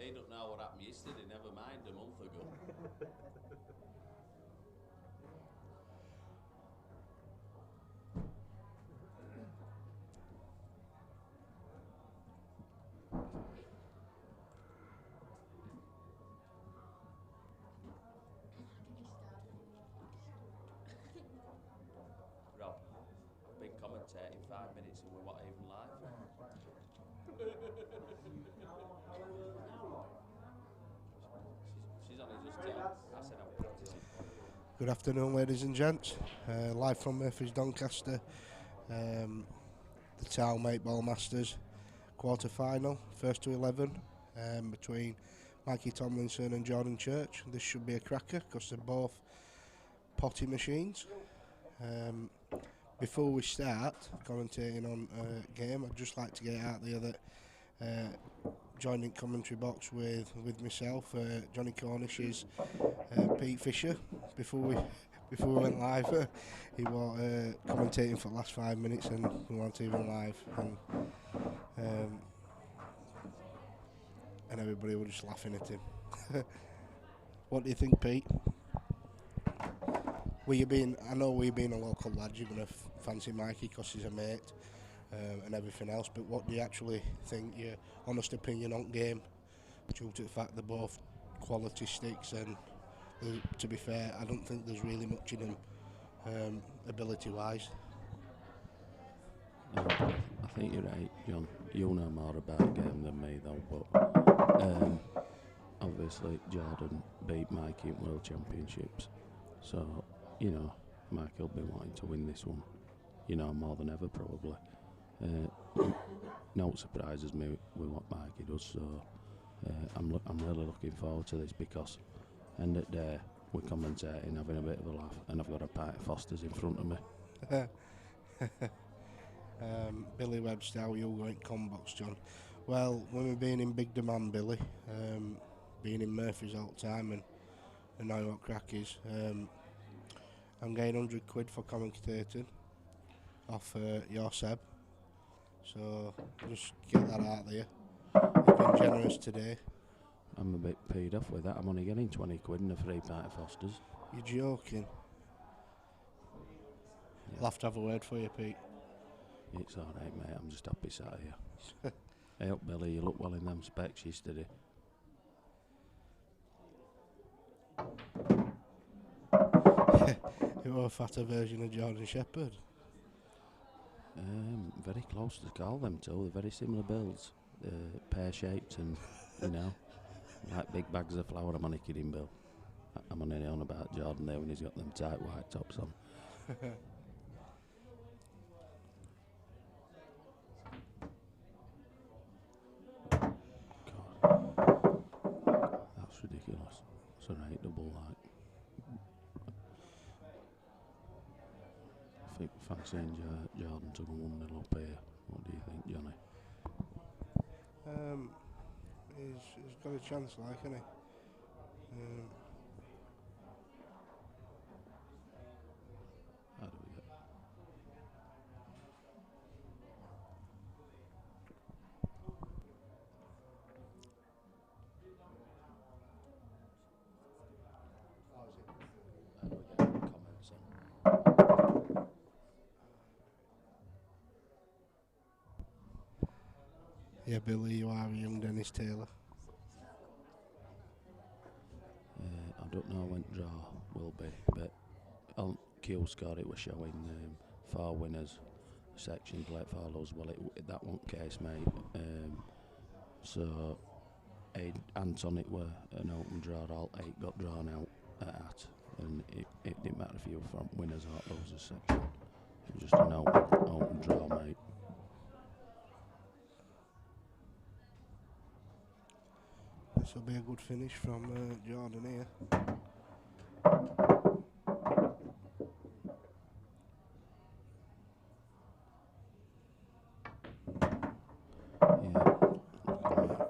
He don't know what happened yesterday, never mind a month ago. Rob, I've been commentating 5 minutes and we're not even live. She's only just I said I'm practicing. Good afternoon, ladies and gents. Live from Murphys Doncaster. The Taom Billiards Masters quarter final, first to 11, between Mikey Tomlinson and Jordan Church. This should be a cracker because they're both potty machines. Before we start commentating on a game, I'd just like to get out there that joined in commentary box with myself, Johnny Cornish's Pete Fisher. Before we went live, he was commentating for the last 5 minutes and we weren't even live, and everybody was just laughing at him. What do you think, Pete? I know we're being a local lad, you're going to fancy Mikey because he's a mate and everything else, but what do you actually think, your honest opinion on game, due to the fact they're both quality sticks, and to be fair, I don't think there's really much in them ability-wise. I think you're right, John. You'll know more about the game than me, though, but obviously Jordan beat Mikey in World Championships, so, you know, Mikey will be wanting to win this one, you know, more than ever, probably. No surprises me with what Mikey does, so I'm really looking forward to this, because end of the day we're commentating, having a bit of a laugh, and I've got a pint of Foster's in front of me. Billy Webster, how are you going combox, John? Well, when we've been in big demand, Billy, being in Murphys all the time, and now what crack is, I'm getting 100 quid for commentating off your Seb, so just get that out there. You've been generous today. I'm a bit peed off with that. I'm only getting 20 quid and a free pint of Foster's. You're joking? Yeah. I'll have to have a word for you, Pete. It's alright, mate, I'm just happy sat here. Hey up, Billy, you look well in them specs yesterday. You were a fatter version of Jordan Shepherd. Very close to call them two. They're very similar builds, pear-shaped, and you know, like big bags of flour. I'm only kidding, Bill. I'm only on about Jordan there when he's got them tight white tops on. God, that's ridiculous. It's an 8 double like. I think fancying Jordan to go 1-0 up here. What do you think, Johnny? He's got a chance, like, hasn't he? How do we get? How do we get comments on? Yeah, Billy, you are a young Dennis Taylor. I don't know when draw will be, but on Q score it was showing 4 winners, section plate follows. Well, that wasn't case, mate. So Anton, it were an open draw. All 8 got drawn out at, and it didn't matter if you were from winners or losers section. It was just an open draw, mate. This will be a good finish from Jordan here. Yeah,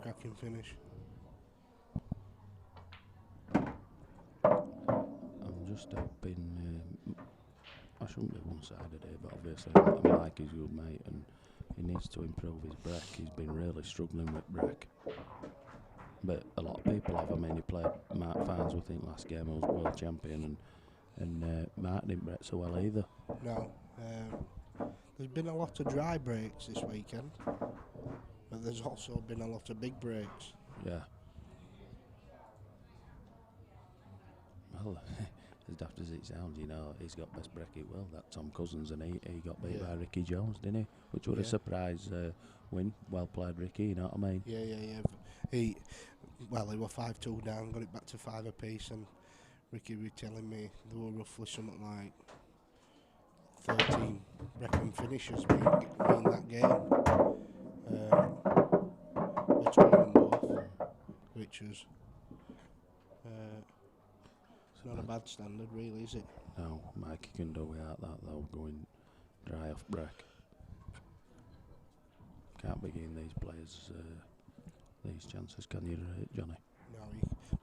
cracking finish. I'm just hoping. I shouldn't be one-sided here, but obviously Mike is good, mate, and he needs to improve his break. He's been really struggling with break. but a lot of people have. I mean, he played Mark Fines, I think, last game, was world champion, and Mark didn't break so well either. No. There's been a lot of dry breaks this weekend, but there's also been a lot of big breaks. Yeah. Well, as daft as it sounds, you know, he's got best break it will, that Tom Cousins, and he got beat by Ricky Jones, didn't he? Which was a surprise win. Well played, Ricky, you know what I mean? Yeah. He were 5-2 down, got it back to 5 apiece, and Ricky was telling me there were roughly something like 13 reckon finishers in that game between them both, which was not a bad standard, really, is it? No, Mikey can do without that though, going dry off break. Can't begin these players these chances, can you, Johnny?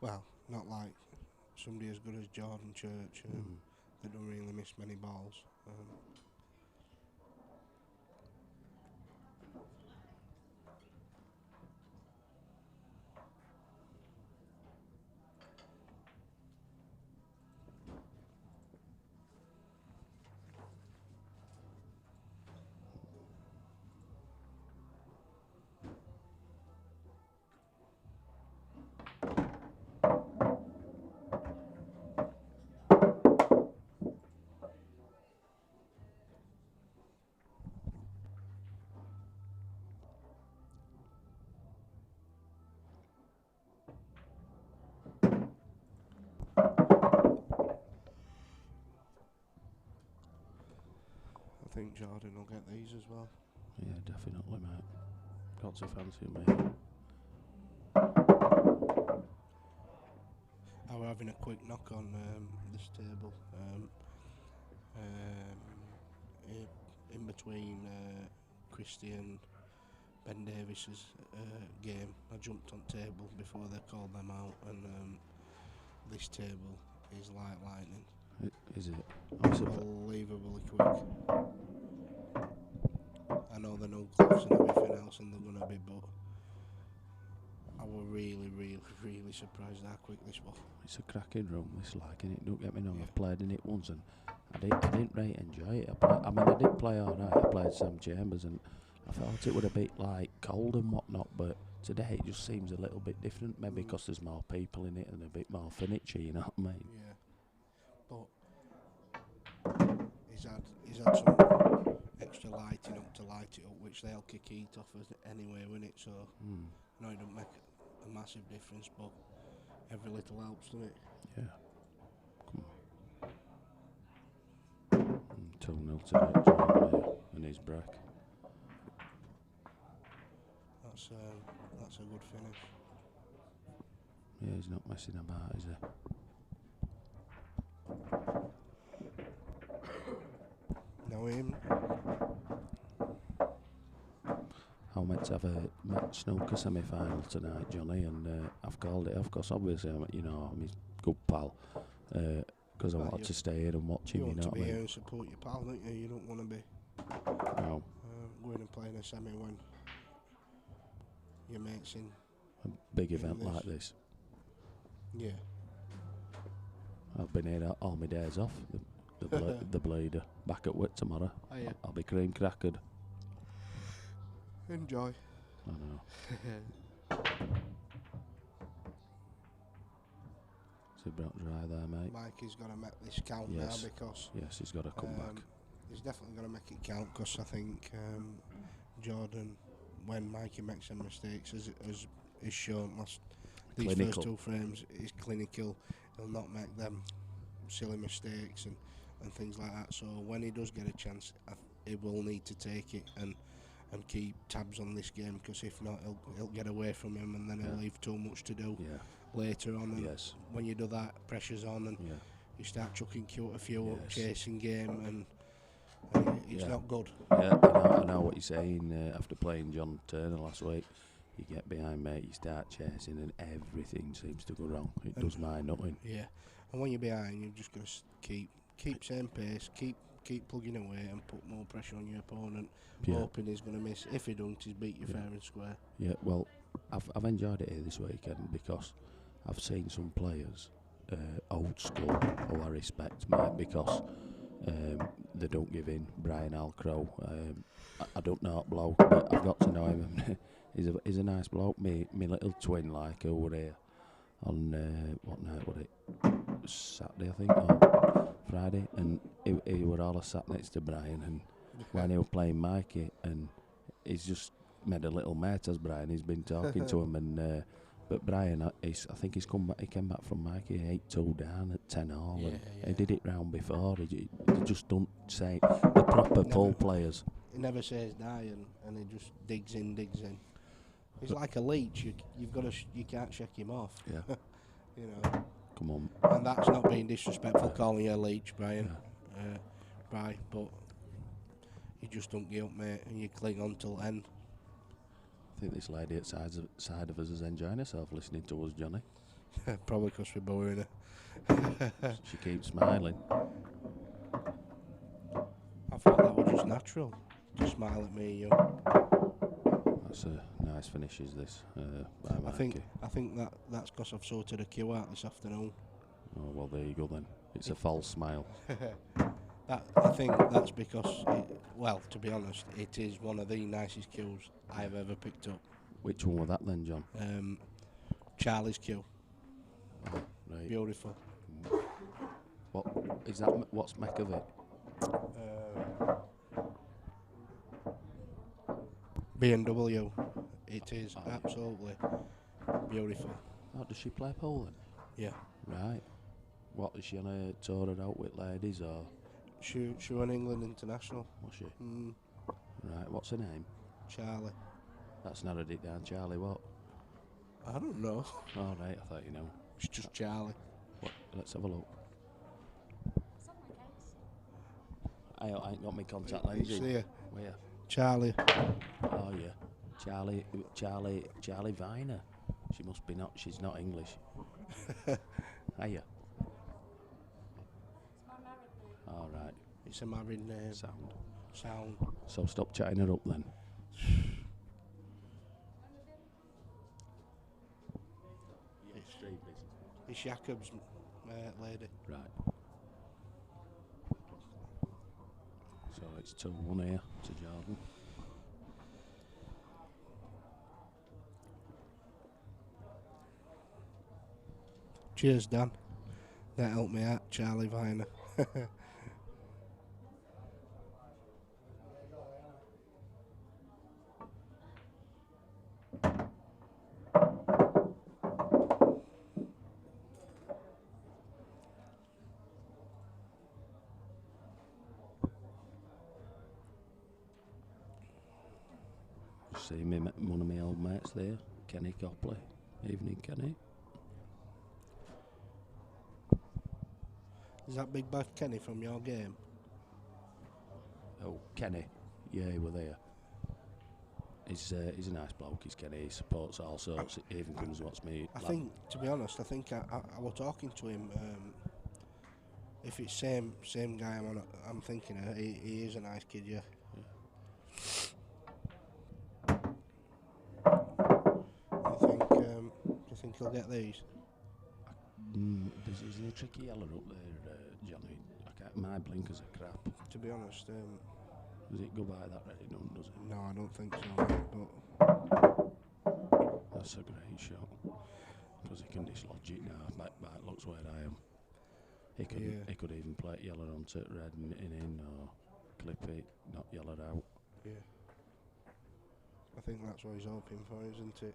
No, not like somebody as good as Jordan Church. They don't really miss many balls. I think Jordan will get these as well. Yeah, definitely, mate. Got to fancy me. I were having a quick knock on this table. In between Christie and Ben Davis's game, I jumped on table before they called them out, and this table is like lightning. Is it? Unbelievably quick. I know they're no gloves and everything else, and they're going to be, but I were really, really, really surprised how quick this was. It's a cracking room, this like, innit? Don't get me wrong, I've played in it once and I didn't really enjoy it. I did play alright, I played Sam Chambers and I thought it would a bit like cold and whatnot, but today it just seems a little bit different, maybe because there's more people in it and a bit more furniture, you know what I mean? Yeah. But he's had some extra lighting up to light it up, which they'll kick heat off anyway, won't it? So no, it don't make a massive difference, but every little helps, doesn't it? Yeah. Come on. 2-0 to John and his break. That's a good finish. Yeah, he's not messing about, is he? No, him. I'm meant to have a snooker semi-final tonight, Johnny, and I've called it off because obviously I'm his good pal, because I wanted to stay here and watch him. You want to be what I here mean? and support your pal, don't you? You don't want to be No. going and playing a semi when your mates in A big event this. like this. Yeah. I've been here all my days off. The Blader back at work tomorrow. Oh, yeah. I'll be cream crackered. Enjoy. I know. It's about dry there, mate. Mikey's got to make this count now because yes, he's got to come back. He's definitely got to make it count because I think Jordan, when Mikey makes some mistakes, as shown these first two frames, is clinical. He'll not make them silly mistakes and things like that. So when he does get a chance, he will need to take it and keep tabs on this game, because if not, he'll get away from him, and then he'll leave too much to do later on. And when you do that, pressure's on, and you start chucking cute a few chasing game, and it's not good. Yeah, I know what you're saying. After playing John Turner last week, you get behind, mate, you start chasing, and everything seems to go wrong. It does mine nothing. Yeah, and when you're behind, you've just got to keep same pace, keep plugging away, and put more pressure on your opponent, hoping he's going to miss. If he don't, he's beat you fair and square. Yeah, well, I've enjoyed it here this weekend because I've seen some players, old school, who I respect, mate, because they don't give in. Brian Alcrow, I don't know that bloke, but I've got to know him. he's a nice bloke. Me little twin, like, who were here on what night was it? Saturday, I think, or Friday, and he were all sat next to Brian, and when he was playing Mikey, and he's just made a little mate as Brian. He's been talking to him, and but Brian, I think he's come back. He came back from Mikey 8-2 down at 10-all, and he did it round before. He just don't say the proper pool players. He never says die, and he just digs in. He's like a leech. You can't shake him off. Yeah. You know. Come on. And that's not being disrespectful, calling you a leech, Brian. Right, but you just don't give up, mate, and you cling on till the end. I think this lady at side of us is enjoying herself listening to us, Johnny. Probably because we're boring her. She keeps smiling. I thought that was just natural. Just smile at me, you. That's a nice finish, is this? By Mikey. I think that's because I've sorted a queue out this afternoon. Oh, well, there you go then. It's a false smile. I think that's because, to be honest, it is one of the nicest queues I've ever picked up. Which one was that then, John? Charlie's queue. Oh, right. Beautiful. What is that? What's Mac of it? BMW. It is absolutely beautiful. Oh, does she play pool then? Yeah. Right. What, is she on a tour it out with ladies, or? She won England international. Was she? Right, what's her name? Charlie. That's narrowed it down. Charlie what? I don't know. Oh, right, I thought you know. It's just Charlie. What? Let's have a look. I ain't got my contact lenses. It's here. Where? Charlie. Oh yeah, Charlie Viner. She must be not. She's not English. Hiya. All right. It's a married name. Sound. So stop chatting her up then. It's Jacob's lady. Right. So it's 2-1 here to Jordan. Cheers, Dan. That helped me out, Charlie Viner. See me, one of my old mates there, Kenny Copley. Evening, Kenny. Is that Big Bad Kenny from your game? Oh, Kenny. Yeah, he were there. He's a nice bloke, he's Kenny. He supports all sorts. He even comes and watch me. I think, to be honest, I was talking to him. If it's same guy I'm thinking of, he is a nice kid, yeah. Do you think he'll get these? Is there a tricky yellow up there, Johnny? My blinkers are crap. To be honest, Does it go by that ready done, does it? no, I don't think so, but That's a great shot. Because he can dislodge it now. Back looks where I am. He could even play it yellow onto it, red and in, or clip it, not yellow out. yeah. I think that's what he's hoping for, isn't it?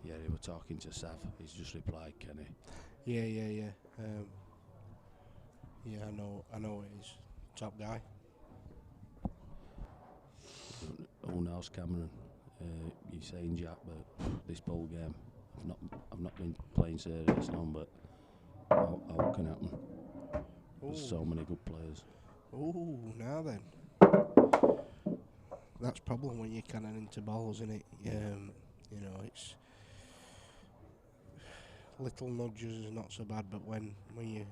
Yeah, he were talking to Sav. He's just replied, Kenny. Yeah. Yeah, I know he's top guy. Who knows, Cameron? You're saying Jack, but this ball game, I've not been playing serious long, but how can happen? There's so many good players. Oh, now then. That's problem when you're cannon into balls, isn't it? You know, it's little nudges is not so bad, but when you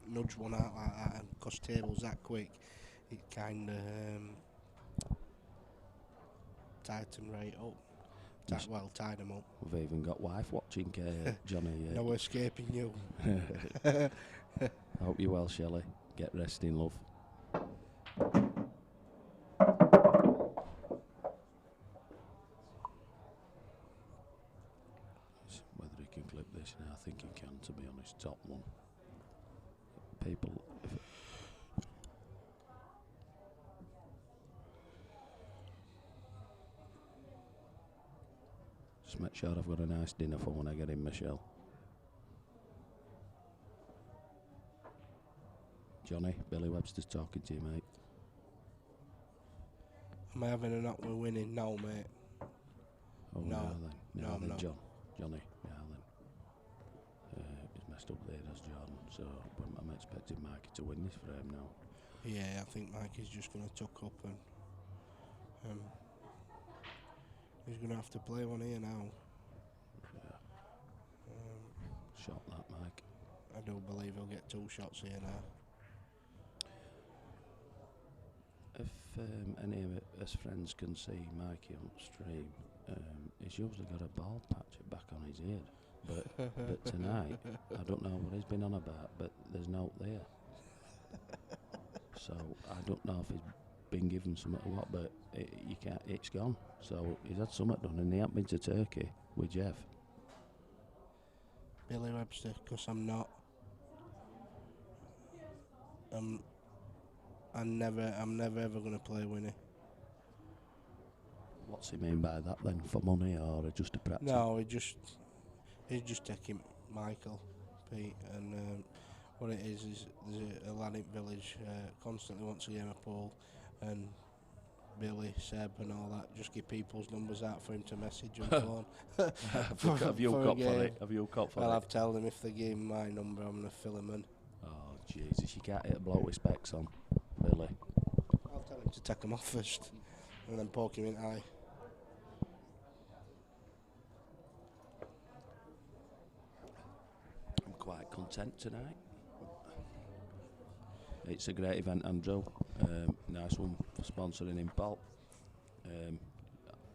nudge one out like that, and because table's that quick, it kind of tighten right up. Tied them up. We've even got wife watching, Johnny. No escaping you. Hope you're well, Shelley. Get resting, love. Whether he can clip this now, I think he can, to be honest. Top one. People. Just make sure I've got a nice dinner for when I get in, Michelle. Johnny, Billy Webster's talking to you, mate. Am I having a knock with winning? No, mate. Oh, No. Now then, No. Johnny, now then. He's messed up there, does Jordan, so I'm expecting Mikey to win this for him now. Yeah, I think Mikey's just going to tuck up and he's going to have to play one here now. Yeah. Shot that, Mike. I do believe he'll get 2 shots here now. If any of his friends can see Mikey on stream, he's usually got a ball patch back on his ear. But tonight, I don't know what he's been on about, but there's no there. So I don't know if he's been given something or what, but it's gone. So he's had something done, and he hasn't been to Turkey with Jeff. Billy Webster, because I'm not. I'm never ever going to play Winnie. What's he mean by that then? For money or just a practice? No, he's just taking Michael, Pete, and what it is there's a lad in village constantly wants a game of pool, and Billy, Seb, and all that just give people's numbers out for him to message and phone. Have you got for it? Have you got for it? Well, I've told him if they give him my number, I'm going to fill him in. Oh Jesus! You can't hit a bloke with specs on, Billy. I'll tell him to take them off first, and then poke him in the eye. I'm quite content tonight. It's a great event, Andrew. Nice one for sponsoring him, Paul.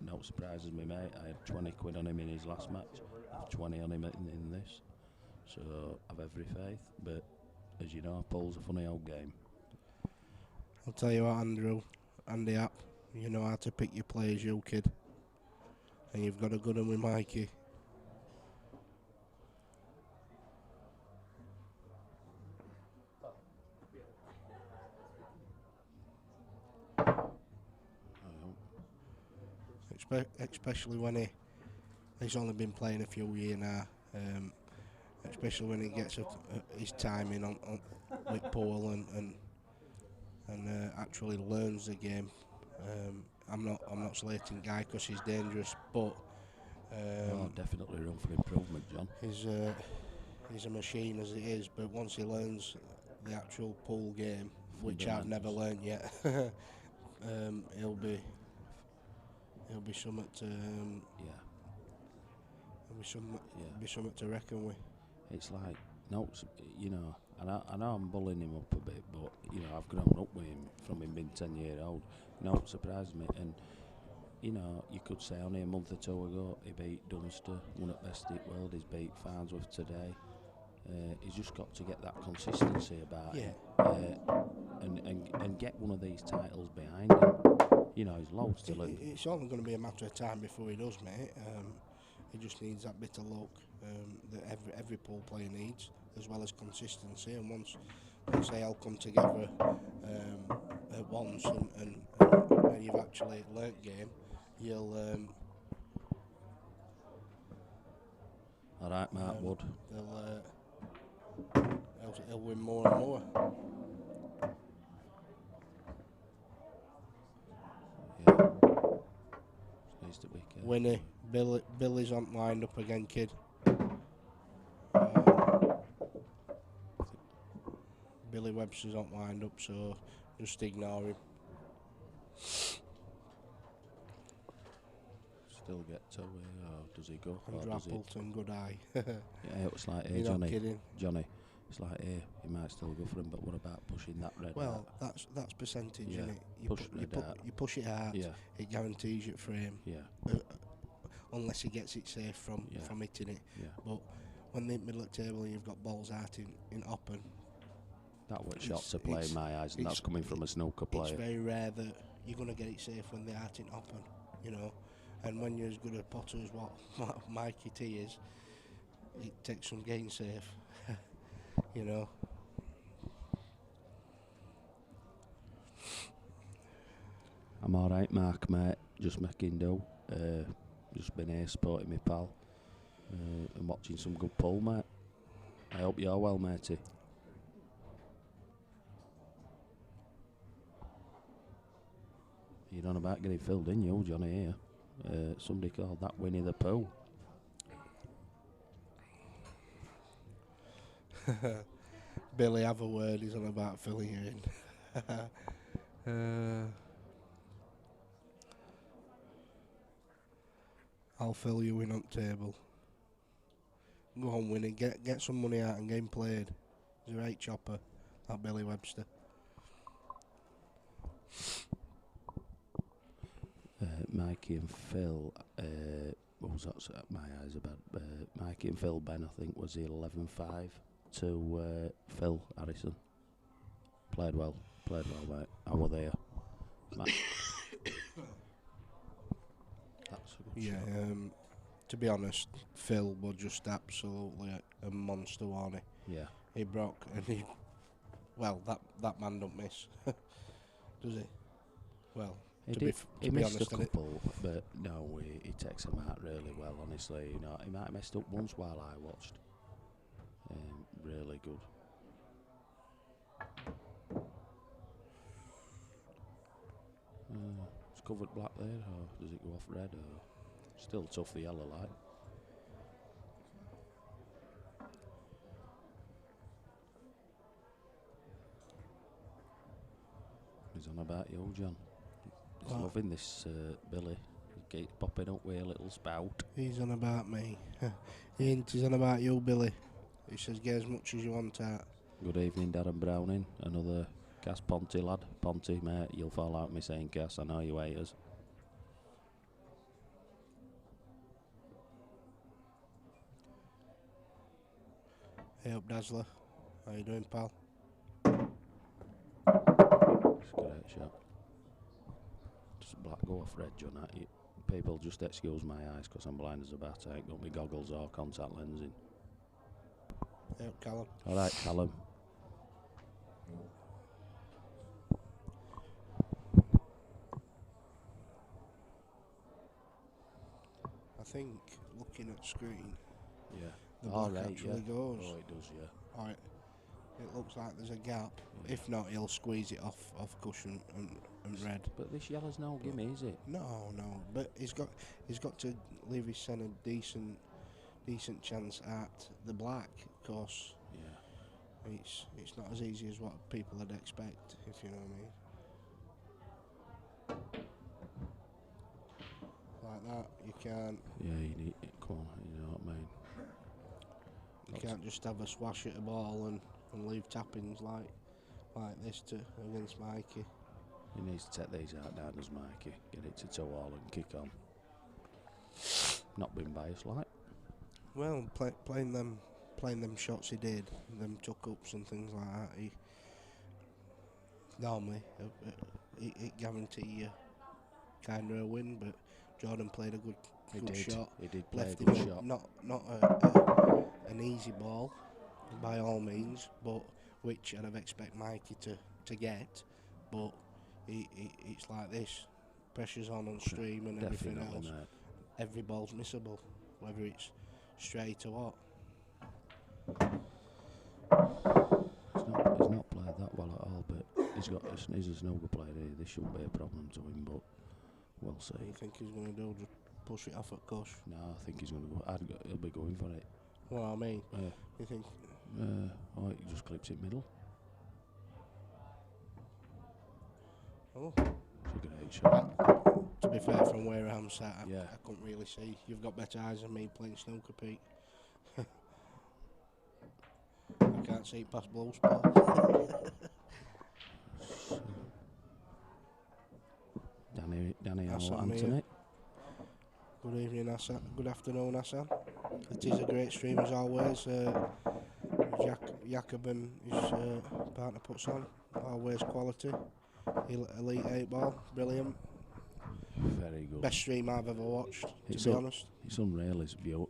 No surprises me, mate. I had 20 quid on him in his last match. I have 20 on him in this. So I've every faith. But as you know, pool's a funny old game. I'll tell you what, Andrew, Andy App, you know how to pick your players, you kid. And you've got a good one with Mikey. Especially when he's only been playing a few years now. Especially when he gets his time in on with pool and actually learns the game. I'm not slating Guy because he's dangerous, but definitely room for improvement, John. He's a machine as it is, but once he learns the actual pool game, which I've never learned yet, he'll be something to be something to reckon with. It's like you know, and I know I'm bullying him up a bit, but you know I've grown up with him from him being 10 years old. No, it surprised me, and you know you could say only a month or two ago he beat Dunster, won at Best Deep World. He's beat Farnsworth today. He's just got to get that consistency about him, and get one of these titles behind him. You know, he's loads to learn. It's only going to be a matter of time before he does, mate. He just needs that bit of luck that every pool player needs, as well as consistency. And once they all come together at once, and you've actually learnt game, you'll. All right, Mark Wood. He'll win more and more. Needs to be careful. Winnie, Billy's on lined up again, kid. Billy Webster's not lined up, so just ignore him. Still get to or does he go? And Appleton, good eye. Yeah, it was like, hey, You're not kidding. Johnny, it's like, hey, he might still go for him, but what about pushing that red Well, out? that's percentage, Yeah. isn't it? Push red out. You push it hard, Yeah, it guarantees you frame, yeah, unless he gets it safe from hitting it. yeah. But when they're middle of the table and you've got balls out in open, That was shot to play in my eyes, and that's coming from a snooker it's player. very rare that you're going to get it safe when they're out in open, you know. And when you're as good a potter as what Mikey T is, it takes some getting safe, you know. I'm alright, Mark, mate. Just making do. Just been here supporting my pal. And watching some good pool, mate. I hope you're well, matey. You're on about getting filled in, you, Johnny, here. Somebody called that Winnie the Pooh. Billy, have a word. He's on about filling you in. I'll fill you in on the table. Go on, Winnie. Get some money out and get him played. He's a right chopper, that Billy Webster. Mikey and Phil, what was that? My eyes are bad. Mikey and Phil Ben, I think, was the 11-5 to Phil Harrison. Played well, mate. How were they? That's a good shot. To be honest, Phil was just absolutely a monster, wasn't he? Yeah. He broke, and that man don't miss, does he? Well, He be missed honest, a couple, but no, he takes them out really well, honestly. You know, he might have messed up once while I watched. Really good. It's covered black there, or does it go off red? Or still tough, the yellow light. He's on about you, John. He's loving this Billy. He keeps popping up with a little spout. He's on about me. He's on about you, Billy. He says, get as much as you want out. Good evening, Darren Browning. Another Cass Ponty lad. Ponty, mate, you'll fall out me saying Cass. I know you hate us. Hey up, Dazzler. How you doing, pal? It's a great shot. Just black go off red, John. People just excuse my eyes because I'm blind as a bat. I ain't got my goggles or contact lens in. Hey up, Callum. Alright, Callum. I think, looking at screen, Yeah. the black Right, actually goes. Oh, it does, yeah. Alright. It looks like there's a gap. Yeah. If not, he'll squeeze it off cushion and red. But this yellow's no gimme, is it? No. But he's got to leave his son a decent chance at the black, of course. Yeah. It's not as easy as what people would expect, if you know what I mean. Like that, you can't. Yeah, you need it. Come on, you know what I mean. You can't just have a swash at a ball and leave tappings like this against Mikey. He needs to take these out now, does Mikey? Get it to 2-all and kick on. Not being biased, like. Well, playing them shots he did, them tuck-ups and things like that, normally it guarantee you kind of a win, but Jordan played a good shot. He did play Left a good him shot. Not an easy ball, by all means, but which I'd have expect Mikey to get, but it's like this, pressure's on stream and everything else. Mate. Every ball's missable, whether it's straight or what. He's not played that well at all, but he's a snooker player. This shouldn't be a problem to him, but we'll see. What do you think he's going to do? Just push it off at Cush? No, I think he's going to go. He'll be going for it. Well, I mean, Yeah. you think? He just clips it middle. Oh, It's a great shot. to be fair, from where I'm sat, I couldn't really see. You've got better eyes than me playing snooker, Pete. I can't see it past blue spot. Danny Hassan Howell, Mir. Anthony. Good evening, Hassan. Good afternoon, Hassan. It is a great stream as always. Jacoben, his partner, puts on. Always quality. Elite 8 ball. Brilliant. Very good. Best stream I've ever watched, to be honest. It's unreal, his view,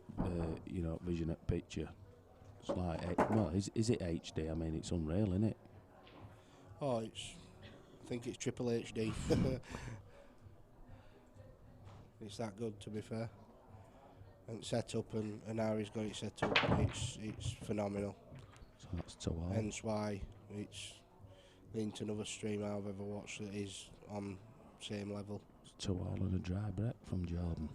vision at picture. It's like, is it HD? I mean, it's unreal, isn't it? Oh, I think it's triple HD. It's that good, to be fair. And set up, and how he's got it set up, it's phenomenal. So that's Taom. Hence why it's linked to another stream I've ever watched that is on same level. Taom and a dry break from Jordan.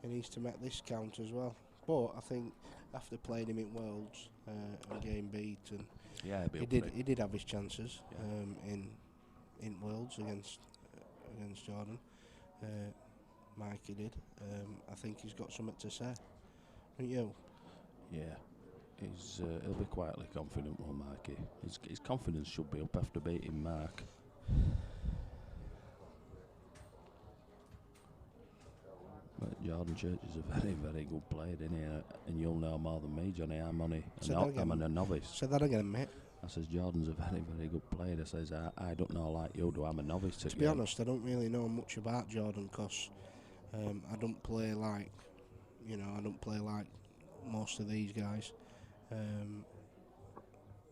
He needs to make this count as well. But I think after playing him in Worlds and getting beat, and he did have his chances in Worlds against Jordan. Mikey did. I think he's got something to say. Don't you? Yeah. He'll be quietly confident, will Mikey. His confidence should be up after beating Mark. But Jordan Church is a very, very good player, isn't he? And you'll know more than me, Johnny. I'm a novice. Say that again, mate. I says Jordan's a very, very good player. I says I don't know like you do. I'm a novice to be honest, I don't really know much about Jordan because I don't play like, I don't play like most of these guys.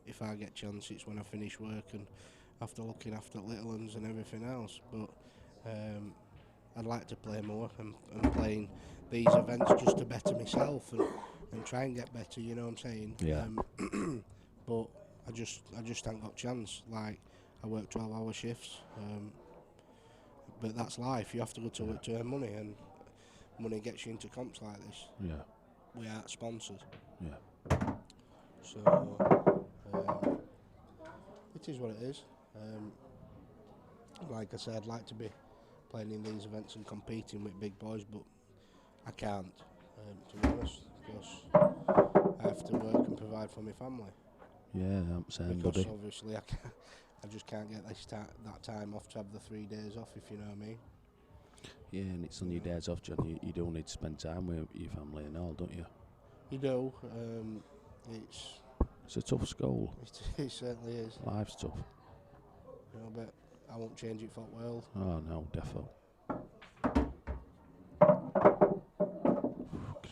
If I get chance, it's when I finish work and after looking after little ones and everything else. But I'd like to play more and playing these events just to better myself and try and get better. You know what I'm saying? Yeah. But I just haven't got chance. Like I work 12-hour shifts. But that's life. You have to go to work to earn money, and money gets you into comps like this. Yeah. Without sponsors. Yeah. So it is what it is. Like I said, I'd like to be playing in these events and competing with big boys, but I can't, to be honest, because I have to work and provide for my family. Yeah, I'm saying, because buddy. obviously I just can't get that time off to have the 3 days off, if you know what I mean. Yeah, and it's on your days off, John. You do need to spend time with your family and all, don't you? You do. It's a tough school. It certainly is. Life's tough. But I won't change it for the world. Oh no, defo.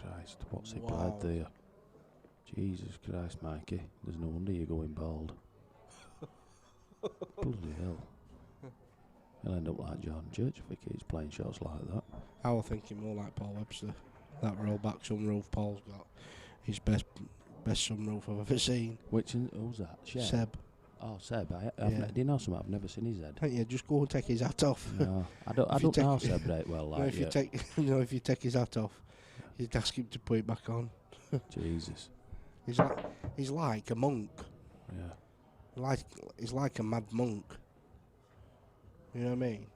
Christ, what's he played there? Jesus Christ, Mikey. There's no wonder you're going bald. Bloody hell. He'll end up like Jordan Church if he keeps playing shots like that. I was thinking more like Paul Webster. That rollback sunroof Paul's got. His best sunroof I've ever seen. Who's that? Seb. Oh, Seb. Do you know something? I've never seen his head. Yeah, just go and take his hat off. No, I don't know Seb right well. Like if you take his hat off, you'd ask him to put it back on. Jesus. He's like a monk. Yeah. He's like a mad monk. You know what I mean?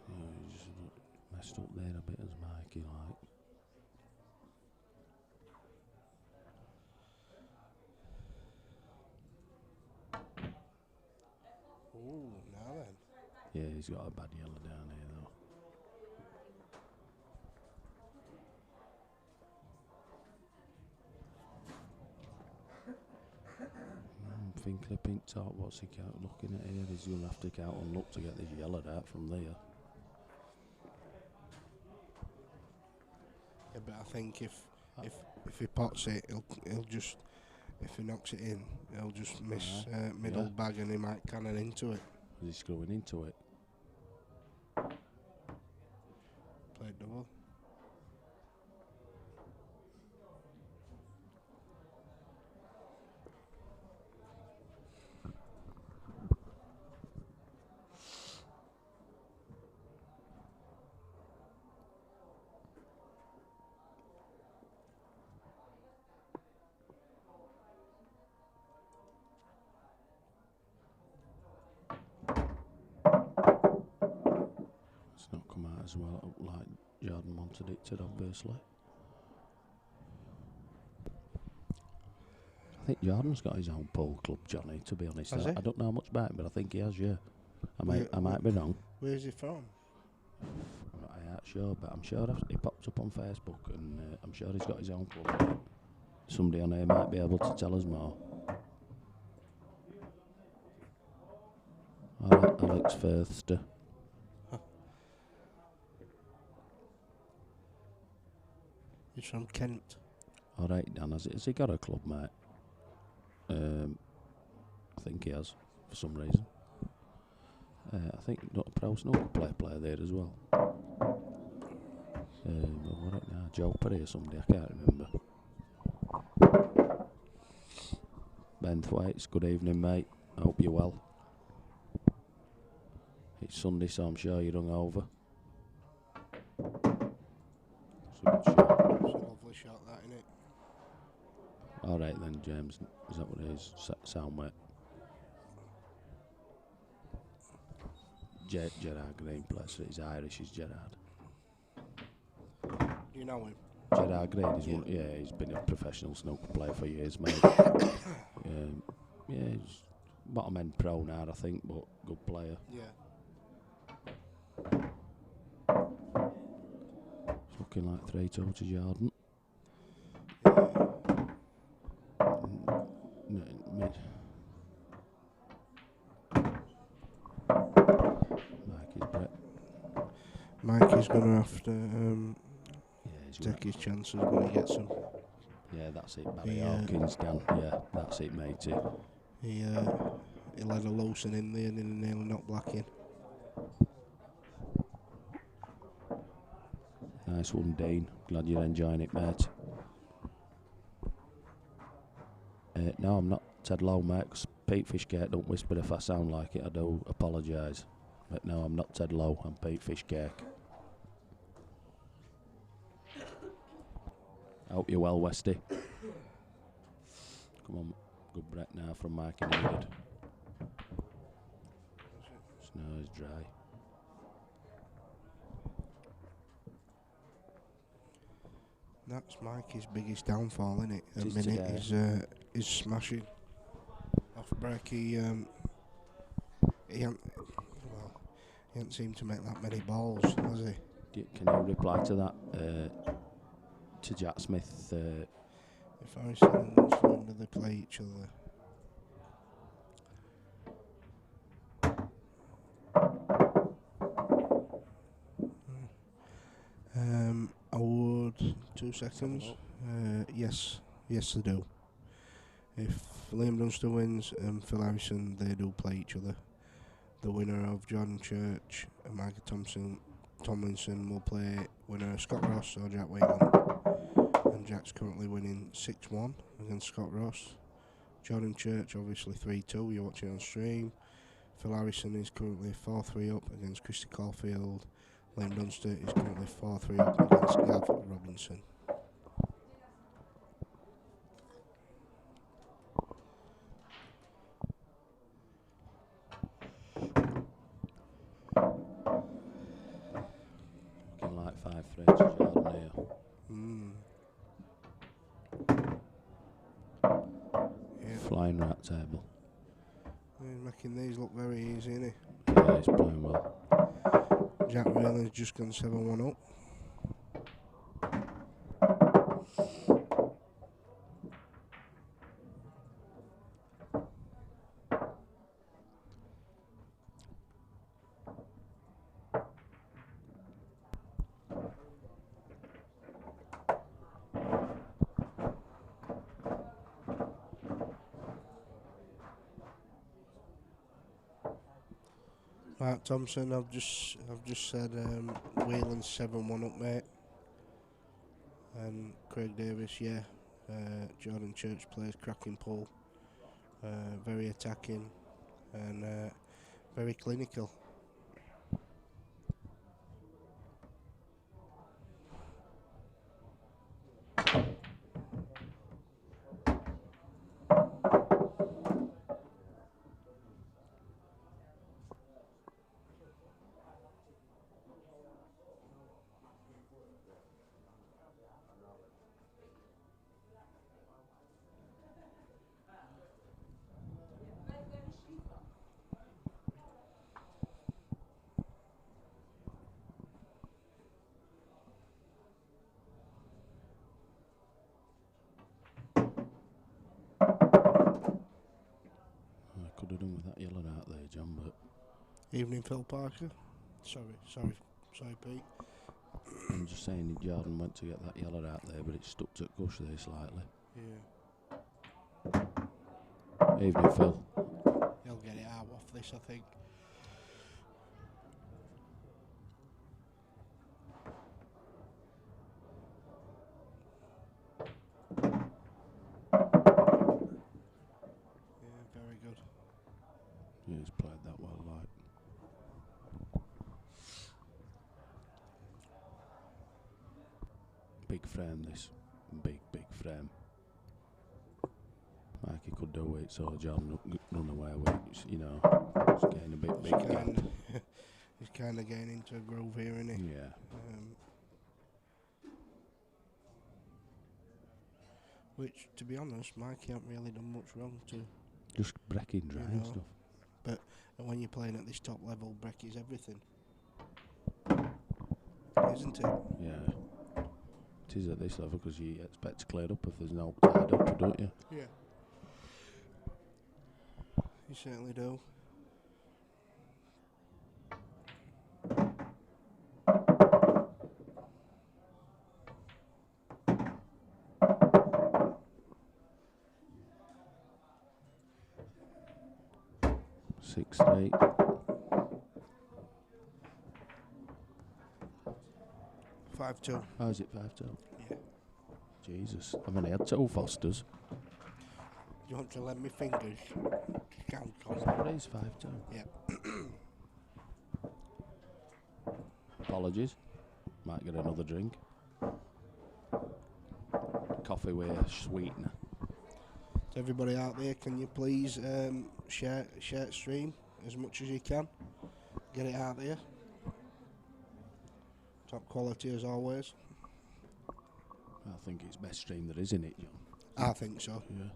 Yeah, he's just messed up there a bit as Mikey, like. Ooh, now then. Yeah, he's got a bad yellow down here though. Finkley pink top, what's he looking at here? He's going to have to count and look to get this yellowed out from there. Yeah, but I think if he pots it, he'll just, if he knocks it in, he'll just miss middle bag and he might cannon into it. Is he screwing into it? Play double. It's not come out as well like Jordan wanted it to, obviously. think Jordan's got his own pool club, Johnny, to be honest. Has he? I don't know much about him, but I think he has, yeah. I might be wrong. Where's he from? I'm not sure, but I'm sure he pops up on Facebook, and I'm sure he's got his own club. Somebody on here might be able to tell us more. Alex Firthster. He's from Kent. All right, Dan, has he got a club, mate? I think he has, for some reason. I think pro snooker player there as well. What right now? Joe Perry or somebody, I can't remember. Ben Thwaites, good evening, mate. I hope you're well. It's Sunday, so I'm sure you're hungover. It's a good shot. It's a lovely shot, that, innit? All right then, James. Is that what it is? Sound wet. Gerard Green plays. He's Irish. He's Gerard. Do you know him? Gerard Green is he's been a professional snooker player for years, mate. He's bottom end pro now, I think, but good player. Yeah. It's looking like 3-2 to Jordan. Mikey's going to have to take his chances when he gets them. Yeah, that's it. Barry Hawkins, Dan. Yeah, that's it, matey. He'll had a loosen in there and he nearly knocked black in. Nice one, Dean. Glad you're enjoying it, mate. No, I'm not Ted Lowe, mate, 'cause Pete Fishcake don't whisper if I sound like it. I do apologise. But no, I'm not Ted Lowe. I'm Pete Fishcake. I hope you're well, Westy. Come on, good breath now from Mike and Needed. Snow is dry. That's Mikey's biggest downfall, isn't it? At the minute is smashing. Off break, he hasn't seemed to make that many balls, has he? Can you reply to that? To Jack Smith. If Harrison and Slender, they play each other. I would 2 seconds. Yes, they do. If Liam Dunster wins and Phil Harrison, they do play each other. The winner of Jordan Church and Michael Tomlinson will play winner Scott Ross or Jack Whelan. And Jack's currently winning 6-1 against Scott Ross. Jordan Church obviously 3-2, you're watching on stream. Phil Harrison is currently 4-3 up against Christy Caulfield. Liam Dunster is currently 4-3 up against Gav Robinson. Looking like 5-3 to Jordan here. Yeah. Flying rat table. He's making these look very easy, isn't he? Yeah, he's playing well. Jack Whelan's just gone 7-1 up. Mark Thompson, I've just said Whelan's 7-1 up, mate. And Craig Davis, yeah. Jordan Church plays cracking pull. Very attacking and very clinical. Evening, Phil Parker. Sorry, Pete. I'm just saying Jordan went to get that yellow out there, but it stuck to gush there slightly. Yeah. Evening, Phil. He'll get it out off this, I think. Yeah, very good. Yeah, he's played that well, like. Big frame, this. Big frame. Like he could do it, so John run away with it, you know. It's getting a bit big. He's kind of getting into a groove here, isn't he? Yeah. Which, to be honest, Mikey hasn't really done much wrong to. Just breaking dry and stuff. But when you're playing at this top level, break is everything. Isn't it? Yeah. It is at this level because you expect to clear it up if there's no tied up, don't you? Yeah. You certainly do. Six straight. 5-2. How is it 5-2? Yeah. Jesus, I've only had 2 Fosters. Do you want to lend me fingers? Count on. What is 5-2? Yeah. Apologies. Might get another drink. Coffee with sweetener. To everybody out there, can you please share stream as much as you can? Get it out there. Top quality as always. I think it's best stream there is in it, John. I think so. Yeah.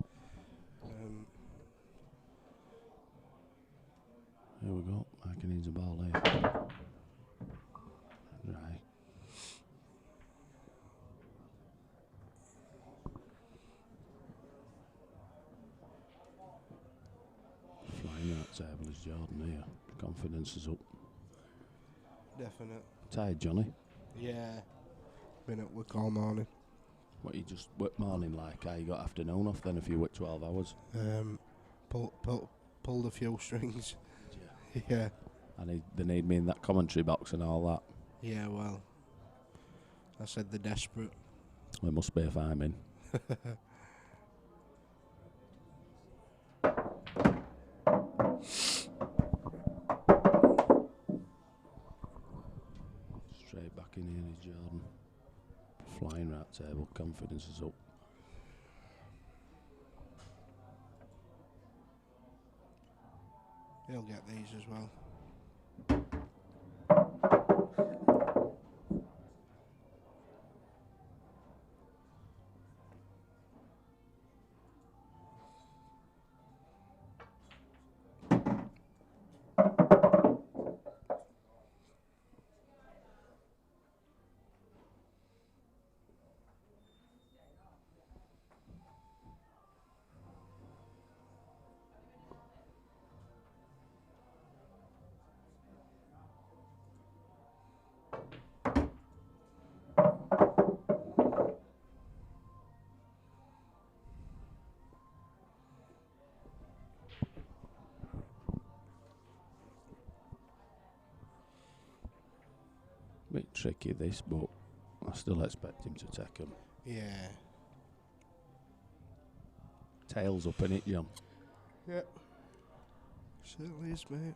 Here we go. Mikey needs a ball here. Right. Flying that table is Jordan here. Confidence is up. Definite. Tired, Johnny? Yeah. Been at work all morning. What, you just work morning like? You got afternoon off then if you work 12 hours? Pulled a few strings. Yeah. And they need me in that commentary box and all that. Yeah, well, I said they're desperate. There must be if I'm in. Straight back in here is Jordan. Flying right table, confidence is up. He'll get these as well. Bit tricky this, but I still expect him to take him. Yeah. Tails up in it, John. Yep. Certainly is, mate.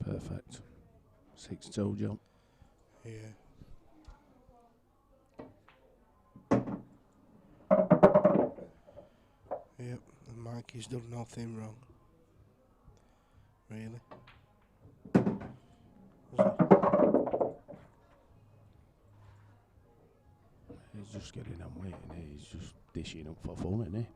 Perfect. 6-2, John. Yeah. Yep, and Mikey's done nothing wrong. Really? He's just getting on waiting. He's just dishing up for fun, isn't he?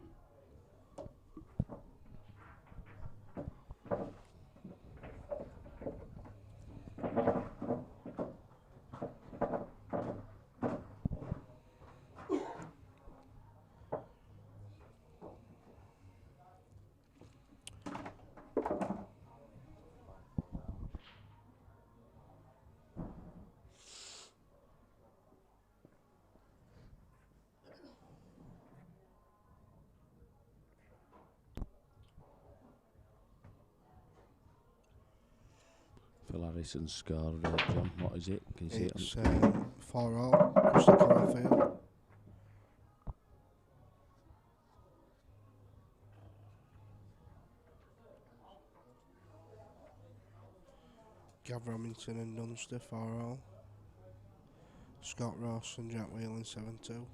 Phil Harrison's score, John. What is it? Can you see it on the It's screen? 4-all, across the corner field. Gav Remington and Dunster 4-all. Scott Ross and Jack Whelan 7-2.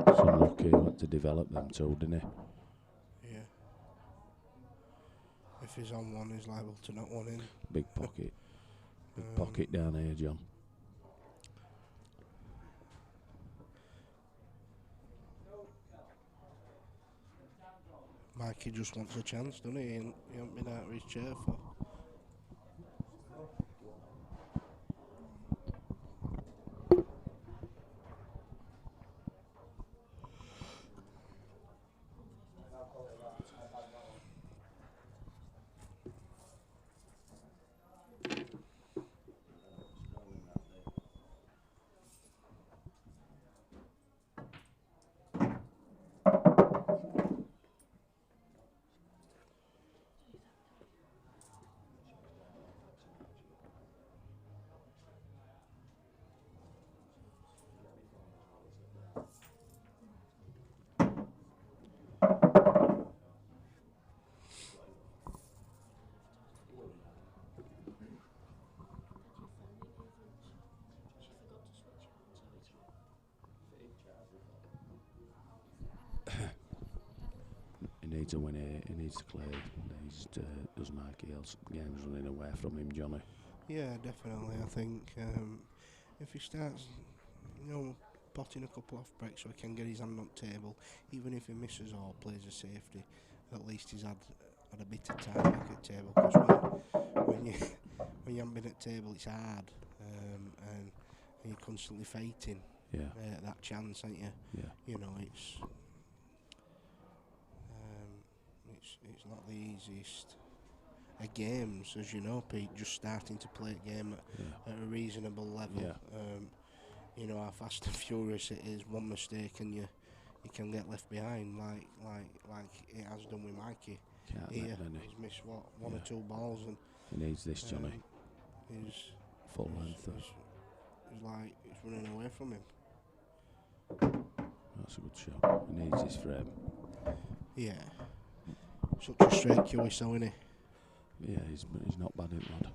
It's unlucky he had to develop them too, didn't he? Yeah. If he's on one, he's liable to not one in. Big pocket. Big pocket down here, John. Mikey just wants a chance, doesn't he? He hasn't been out of his chair for. He needs a win here. He needs to clear. Does Mikey else games running away from him, Johnny? Yeah, definitely. I think if he starts, potting a couple off breaks so he can get his hand on table, even if he misses or plays a safety, at least he's had a bit of time back at table. Because when you haven't been at table, it's hard, and you're constantly fighting that chance, aren't you? Yeah. It's not the easiest of games, as you know, Pete. Just starting to play a game at a reasonable level. Yeah. How fast and furious it is. One mistake and you can get left behind, like it has done with Mikey. He's missed one or two balls, and he needs this, Johnny. He's full length. He's like it's running away from him. That's a good shot. He needs his frame. Yeah. Such a straight QS, though, isn't he? Yeah, he's not bad, in lad.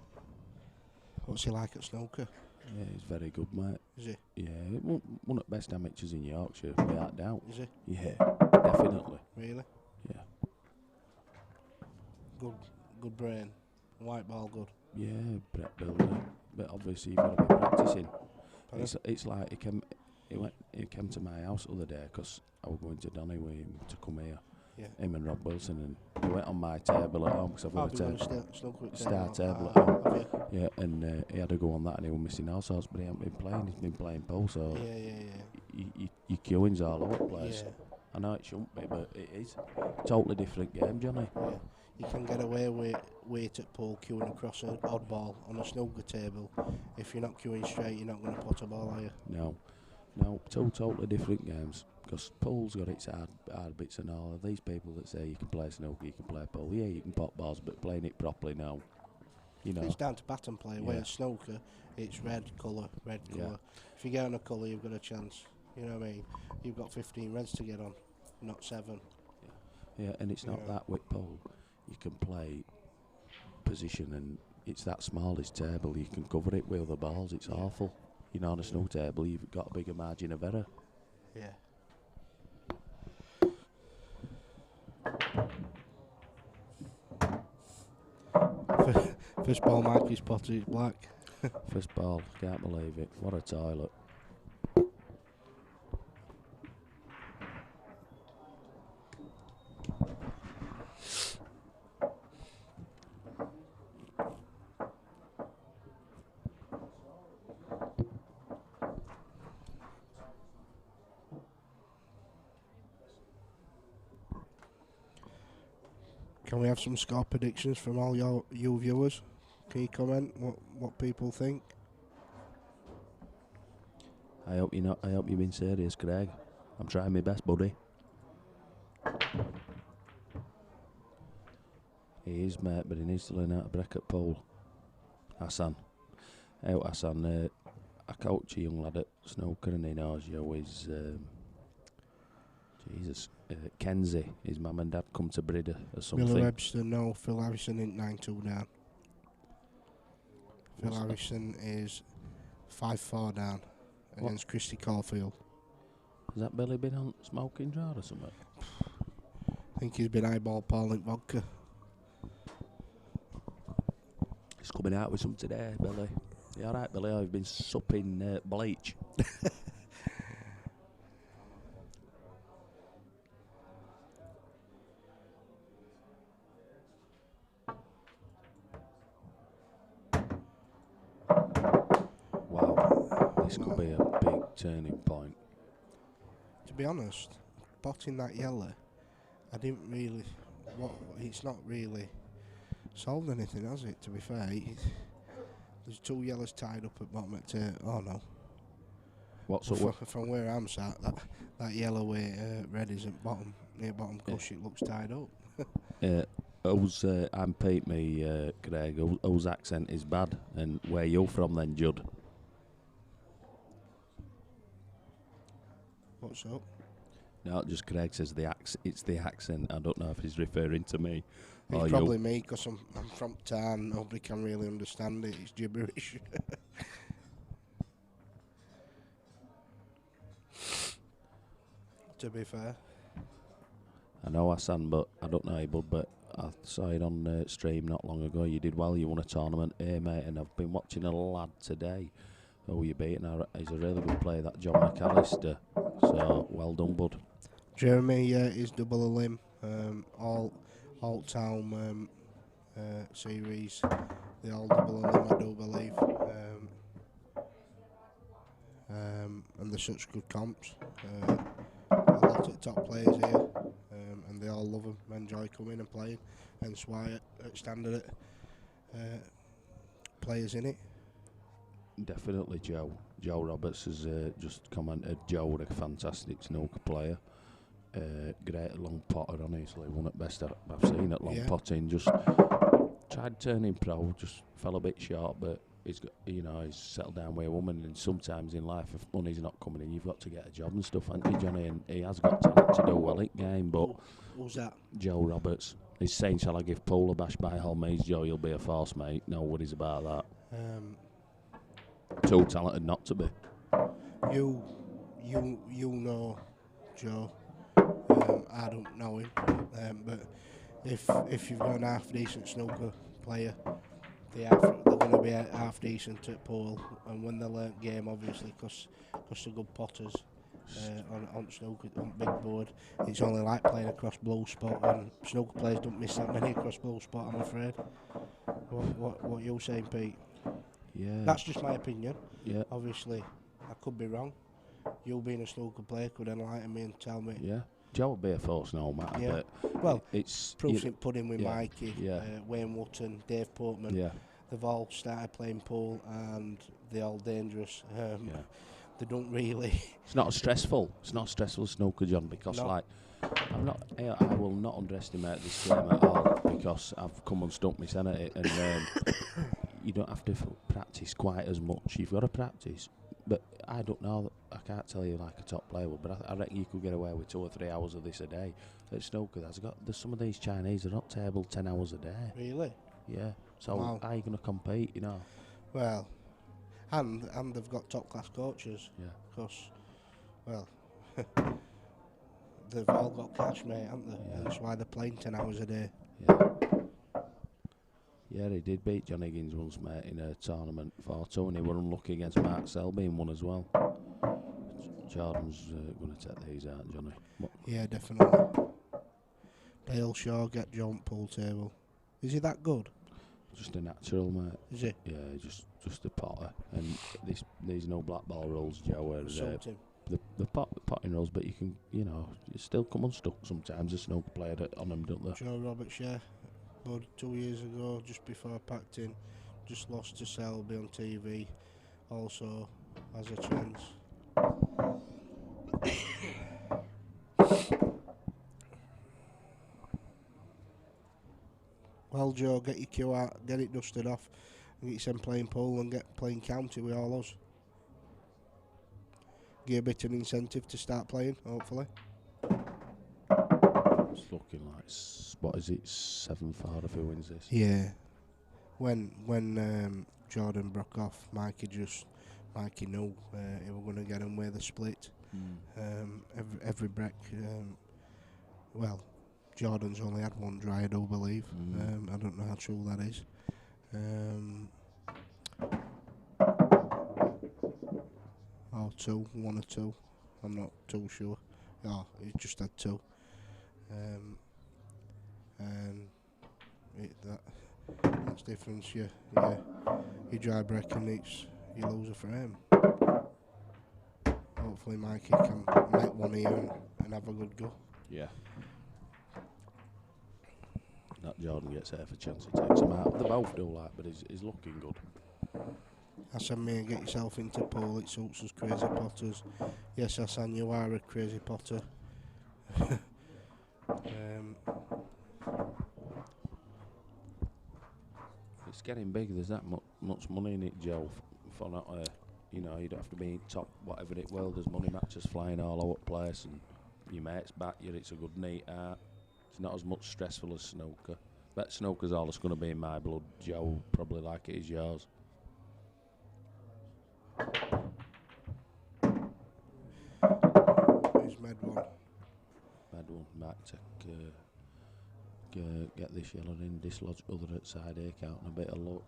What's he like at snooker? Yeah, he's very good, mate. Is he? Yeah, one of the best amateurs in Yorkshire, without doubt. Is he? Yeah, definitely. Really? Yeah. Good brain. White ball good. Yeah, Brett Builder. But obviously you've got to be practising. It's like he came to my house the other day because I was going to Donny with him to come here. Yeah. Him and Rob Wilson, and he went on my table at home because I've got a star table at home. Yeah, and he had to go on that, and he was missing all sorts, but he hasn't been playing. He's been playing pool, so your queuing's all over the place. Yeah. I know it shouldn't be, but it is. Totally different game, Johnny. Yeah. You can get away with weight at pool queuing across an odd ball on a snooker table. If you're not queuing straight, you're not going to pot a ball, are you? No, two totally different games. Because pool's got its hard bits and all. These people that say you can play snooker, you can play pool. Yeah, you can pot balls, but playing it properly now, It's down to pattern play. Where it's snooker, it's red colour. If you get on a colour, you've got a chance. You know what I mean? You've got 15 reds to get on, not 7. Yeah, and it's not that with pool. You can play position, and it's that smallest table. You can cover it with other balls. It's awful. On a snooker table, you've got a bigger margin of error. Yeah. First ball Mikey's potted is black. First ball, can't believe it. What a toilet. Can we have some score predictions from all you viewers? Can you comment what people think? I hope you're being serious, Craig. I'm trying my best, buddy. He is, mate, but he needs to learn how to break at pool. Hassan. Hey, Hassan, I coach a young lad at snooker and he knows you is, Kenzie. His mum and dad come to Brida or something. Miller Webster, no. Phil Harrison in 9-2 down. Phil Harrison is 5-4 down against Christy Caulfield. Has that Billy been on smoking jar or something? I think he's been eyeball Pauling vodka. He's coming out with some today, Billy. You alright, Billy? I've been supping bleach. Wow, this could be a big turning point. To be honest, potting that yellow, I didn't really. It's not really solved anything, has it? To be fair, there's 2 yellows tied up at bottom at oh no. What's up? From where I'm sat, that yellow way red is at bottom near bottom cush. It looks tied up. I'm Pete, me, Craig. Whose accent is bad, and where you from then, Judd? What's up? No, just Craig says it's the accent. I don't know if he's referring to me. It's probably me, because I'm from town. Nobody can really understand it. It's gibberish. To be fair. I know Hassan, but I don't know you, bud, but I saw it on stream not long ago. You did well. You won a tournament here, mate, and I've been watching a lad today. Oh, you beating? He's a really good player, that John McAllister. So, well done, bud. Jeremy is double a limb. All Taom series, they all double a limb, I do believe. And they're such good comps. A lot of top players here, and they all love them, enjoy coming and playing. Hence why at Standard players in it. Definitely Joe. Joe Roberts has just commented. Joe, a fantastic snooker player. Great long potter, honestly. One at best I've seen at long potting. Just tried turning pro, just fell a bit short, but he's got, he's settled down with a woman. And sometimes in life, if money's not coming in, you've got to get a job and stuff, haven't you, Johnny? And he has got talent to do well at game, but who's that? Joe Roberts. He's saying, shall I give Paul a bash by all means, Joe? You'll be a force, mate. No worries about that. Too talented not to be. You know Joe. I don't know him, but if you've got an half decent snooker player, they're going to be half decent at pool, and when they learn game, obviously, because they're good potters on snooker on big board. It's only like playing across blue spot, and snooker players don't miss that many across blue spot, I'm afraid. What you saying, Pete? Yeah. That's just my opinion. Yeah. Obviously, I could be wrong. You being a snooker player could enlighten me and tell me. Yeah. Joe would be a force no matter. Yeah. But well, it's proofs in pudding with Mikey, Yeah. Wayne Wotton, Dave Portman. Yeah. They've all started playing pool and they're all dangerous. They don't really. It's not stressful. It's not stressful snooker, John, because I will not underestimate this game at all, because I've come unstuck my sanity, and you don't have to practice quite as much. You've got to practice, but I don't know. I can't tell you like a top player would, but I reckon you could get away with 2 or 3 hours of this a day. At snooker, there's some of these Chinese, they're not table 10 hours a day. Really? Yeah. So how are you going to compete? Well, and they've got top class coaches. Yeah. Because, well, they've all got cash, mate, haven't they? Yeah. And that's why they're playing 10 hours a day. Yeah. Yeah, he did beat John Higgins once, mate, in a tournament 4-2, and he were unlucky against Mark Selby in one as well. Jordan's going to take these out, Johnny. Yeah, definitely. Dale Shaw get John pool table. Is he that good? Just a natural, mate. Is he? Yeah, just a potter. And these no black ball rules, Joe, where the potting rules, but you can, you still come unstuck sometimes. A snooker player on them, don't they? Joe Roberts, yeah. But 2 years ago, just before I packed in, just lost to Selby on TV, also has a chance. Well, Joe, get your cue out, get it dusted off, and get yourself playing pool and get playing county with all us. Give a bit of incentive to start playing, hopefully. It's looking like, what is it, 7-4 if he wins this? Yeah. When Jordan broke off, Mikey knew he were going to get him with a split. Every break, well, Jordan's only had one dry, I do believe. I don't know how true that is. Or two, one or two. I'm not too sure. Oh, he just had two. And that's difference. You dry break and you lose a frame. Hopefully Mikey can make one here and have a good go. Yeah. That Jordan gets half a chance, he takes him out. They both do like, but he's looking good. Hassan, may get yourself into pool, it suits us crazy potters. Yes, Hassan, you are a crazy potter. It's getting big, there's that much money in it, Joe, for not, you know, you don't have to be top whatever it will, there's money matches flying all over the place, and your mates back you, it's a good neat art. It's not as much stressful as snooker. Bet snooker's all that's going to be in my blood, Joe, probably like it is yours. He's med one. Med one, might get this yellow in, dislodge other at side ache out and a bit of luck.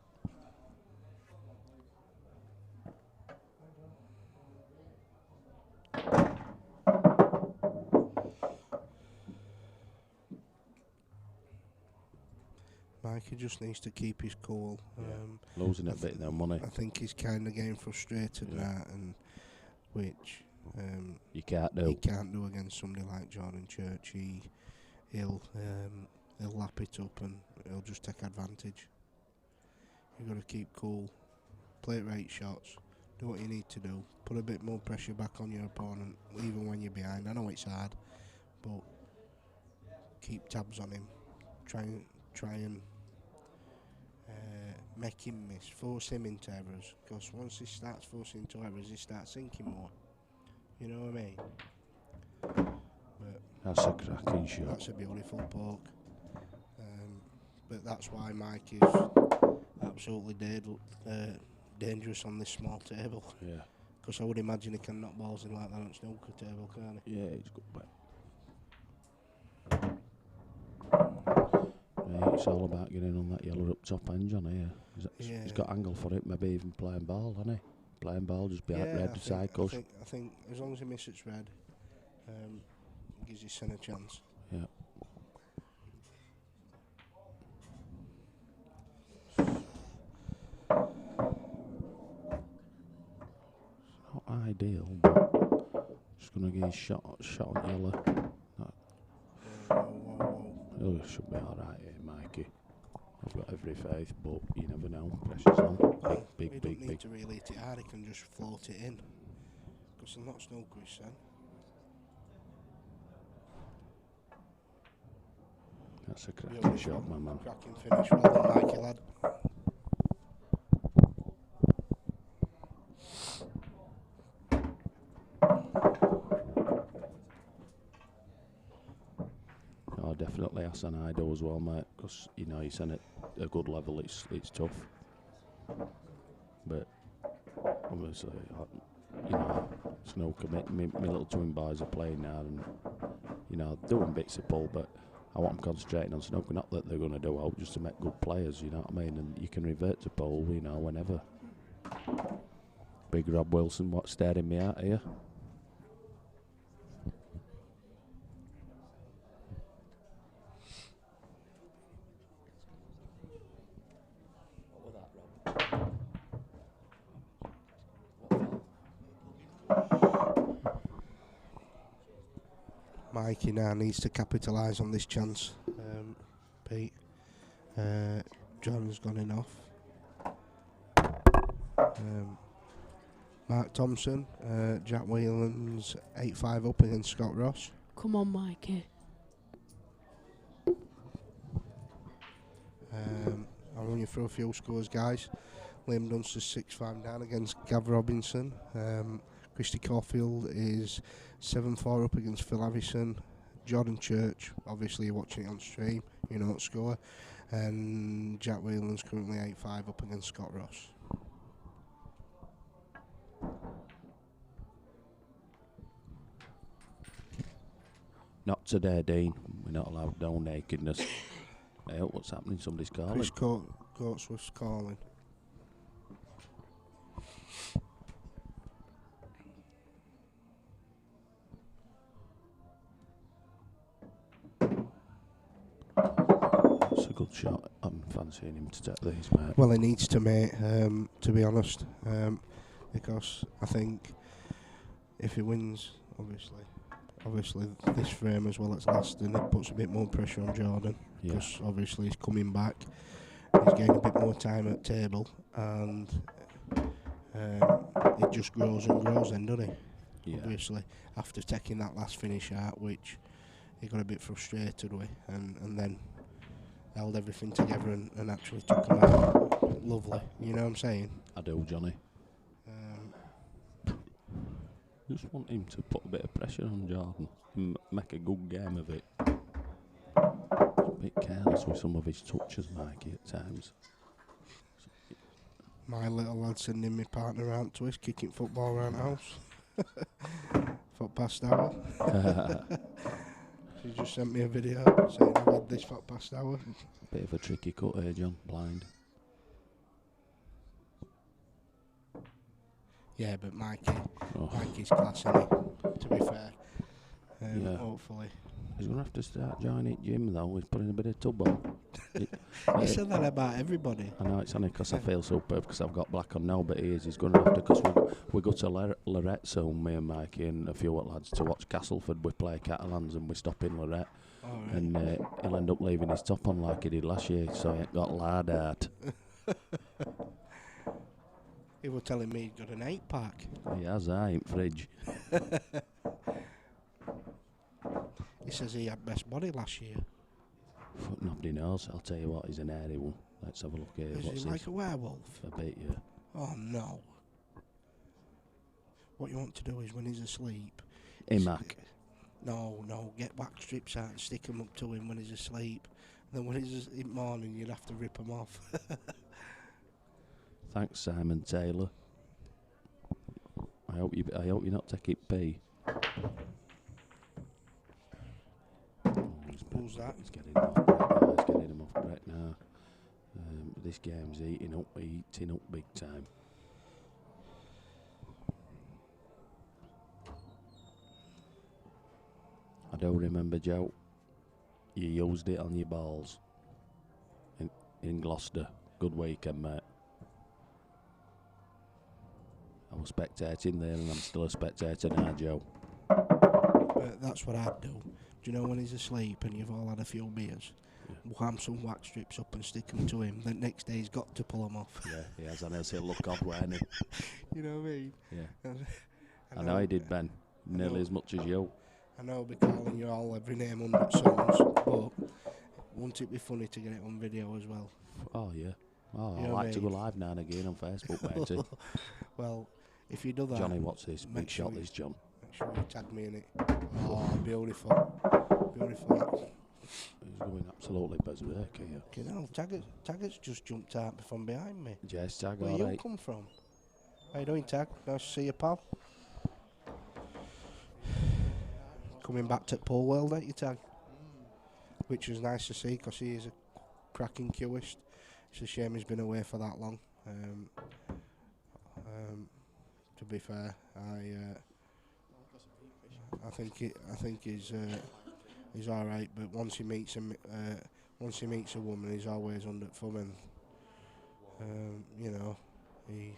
Mikey just needs to keep his cool. Losing a bit now, money. I think he's kind of getting frustrated now, and which you can't do. He can't do against somebody like Jordan Church. He'll lap it up and he'll just take advantage. You've got to keep cool, play right shots, do what you need to do, put a bit more pressure back on your opponent, even when you're behind. I know it's hard, but keep tabs on him. Try and make him miss, force him into errors. Because once he starts forcing into errors, he starts sinking more. You know what I mean? But that's a cracking shot. That's a beautiful poke. But that's why Mike is absolutely dangerous on this small table. Yeah. Because I would imagine he can knock balls in like that on a snooker table, can't he? Yeah, he's good bet. Right, it's all about getting on that yellow up top end, John, here. He's got angle for it, maybe even playing ball, hasn't he? Playing ball just behind red cycles. I think as long as he misses red, gives his son a chance. Yeah. It's not ideal, but just gonna get his shot on yellow. Oh, it should be alright here, Mikey. I've got every faith, but you never know. Pressure's on. Big. He don't need to really hit it hard, he can just float it in. Because I'm not snooker, his son. That's a cracking shot, my man. Cracking finish, well done, Mikey, lad. Oh, definitely Hassan Ido as well, mate. Because you know he's in at a good level. It's tough, but obviously, you know, snooker. My little twin boys are playing now, and you know, doing bits of pull, but I want them concentrating on snooker. Not that they're going to do out, just to make good players. You know what I mean? And you can revert to pull, you know, whenever. Big Rob Wilson, what's staring me out here? Mikey now needs to capitalise on this chance, Pete. John's gone in off. Mark Thompson, Jack Whelan's 8-5 up against Scott Ross. Come on, Mikey. I'll run you through a few scores, guys. Liam Dunster's 6-5 down against Gav Robinson. Christy Caulfield is 7-4 up against Phil Harrison. Jordan Church, obviously you're watching it on stream, you know what score. And Jack Whelan's currently 8-5 up against Scott Ross. Not today, Dean. We're not allowed down nakedness. Hey, what's happening? Somebody's calling. Chris Coatsworth's calling. It's a good shot. I'm fancying him to take these, mate. Well, he needs to, mate, to be honest. Because I think if he wins, obviously this frame as well as last, and it puts a bit more pressure on Jordan. Because obviously he's coming back. He's getting a bit more time at table. And it just grows and grows then, doesn't it? Yeah. Obviously, after taking that last finish out, which he got a bit frustrated with, and then held everything together and actually took him out. Lovely, you know what I'm saying? I do, Johnny. Just want him to put a bit of pressure on Jordan and make a good game of it. He's a bit careless with some of his touches, Mikey, at times. My little lad sending my partner out to us, kicking football around the house. Foot past hour. She just sent me a video saying I've had this foot past hour. Bit of a tricky cut here, John. Blind. Yeah, but Mikey's class, isn't he? To be fair. Hopefully. He's going to have to start joining gym though. He's putting a bit of tub on. You said that about everybody. I know, it's only because I feel superb because I've got black on now, but he's going to have to, because we go to Lorette soon, me and Mikey and a few lads, to watch Castleford. We play Catalans and we stop in Lorette. Oh, right. And he'll end up leaving his top on like he did last year, so he ain't got lard out. He was telling me he'd got an 8-pack. He has, ain't fridge. He says he had best body last year. But nobody knows. I'll tell you what, he's an hairy one. Let's have a look here. Is he like a werewolf? I bet you. Oh no. What you want to do is when he's asleep... Mac. No, get wax strips out and stick them up to him when he's asleep. Then when he's in the morning, you'd have to rip them off. Thanks, Simon Taylor. I hope you're not taking pee. Who's that? He's getting him off break now. He's getting him off break now. This game's eating up big time. I do remember, Joe, you used it on your balls in Gloucester. Good weekend, mate. I was spectating there and I'm still a spectator now, Joe. That's what I'd do. Do you know when he's asleep and you've all had a few beers? Yeah. Wham some wax strips up and stick them to him. The next day he's got to pull them off. Yeah, he has, and he'll look odd, won't he? You know what I mean? Yeah. I know he did, Ben. Nearly as much as you. I know I'll be calling you all every name under the suns, but wouldn't it be funny to get it on video as well? Oh, yeah. Oh, I like to go live now and again on Facebook, matey. Well, if you do that... Johnny, what's this? Big shot this, John. Make sure you tag me in it. Oh, beautiful. Beautiful. He's going absolutely berserk here. You know, Taggart's just jumped out from behind me. Yes, Tag, Where you come from? How you doing, Tag? Nice to see you, pal. Coming back to Pole World, ain't you, Tag? Which was nice to see, because he is a cracking cueist. It's a shame he's been away for that long. To be fair, I think he's all right. But once he meets a woman, he's always under thumb, and you know, he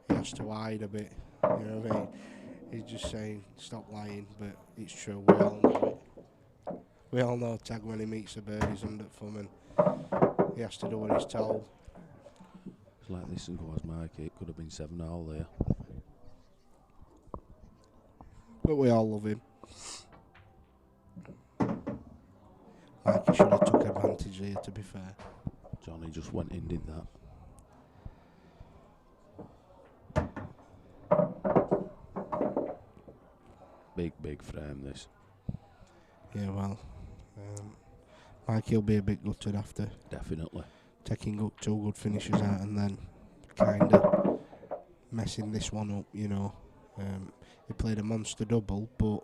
has to hide a bit. You know what I mean? He's just saying stop lying, but it's true. We all know it. We all know Tag when he meets a bird, he's under thumb, and he has to do what he's told. let this and go as Mikey. It could have been 7-all there. But we all love him. Mikey should have took advantage here, to be fair. Johnny just went in, did that. Big frame, this. Yeah, well, Mikey will be a bit gutted after Definitely. taking up 2 good finishes out and then kind of messing this one up, you know. He played a monster double, but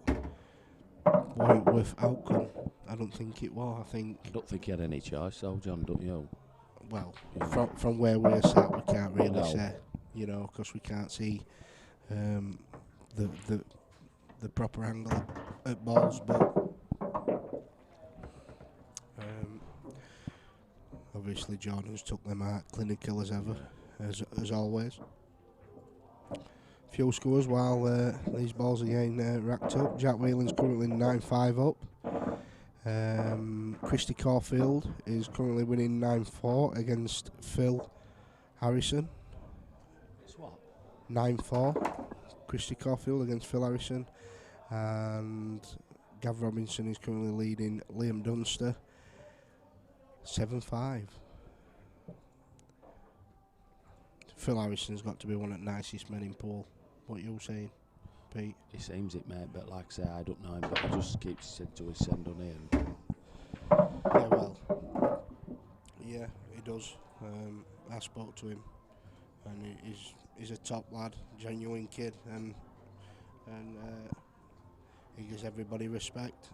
was it worth outcome? I don't think it was. I don't think he had any choice, though, John, don't you? Well, Yeah. from where we're sat, we can't really No. say, you know, because we can't see the proper angle at balls, but obviously Jordan's took them out clinical as ever, as always. Few scores while these balls are getting racked up. Jack Whelan's currently 9-5 up. Christy Caulfield is currently winning 9-4 against Phil Harrison. It's what? 9-4. Christy Caulfield against Phil Harrison. And Gav Robinson is currently leading Liam Dunster 7-5. Phil Harrison's got to be one of the nicest men in pool. What you saying, Pete? He seems it, mate, but like I say, I don't know him, but he just keeps saying to his send on here. Yeah, well, yeah, he does. I spoke to him, and he's a top lad, genuine kid, and he gives everybody respect.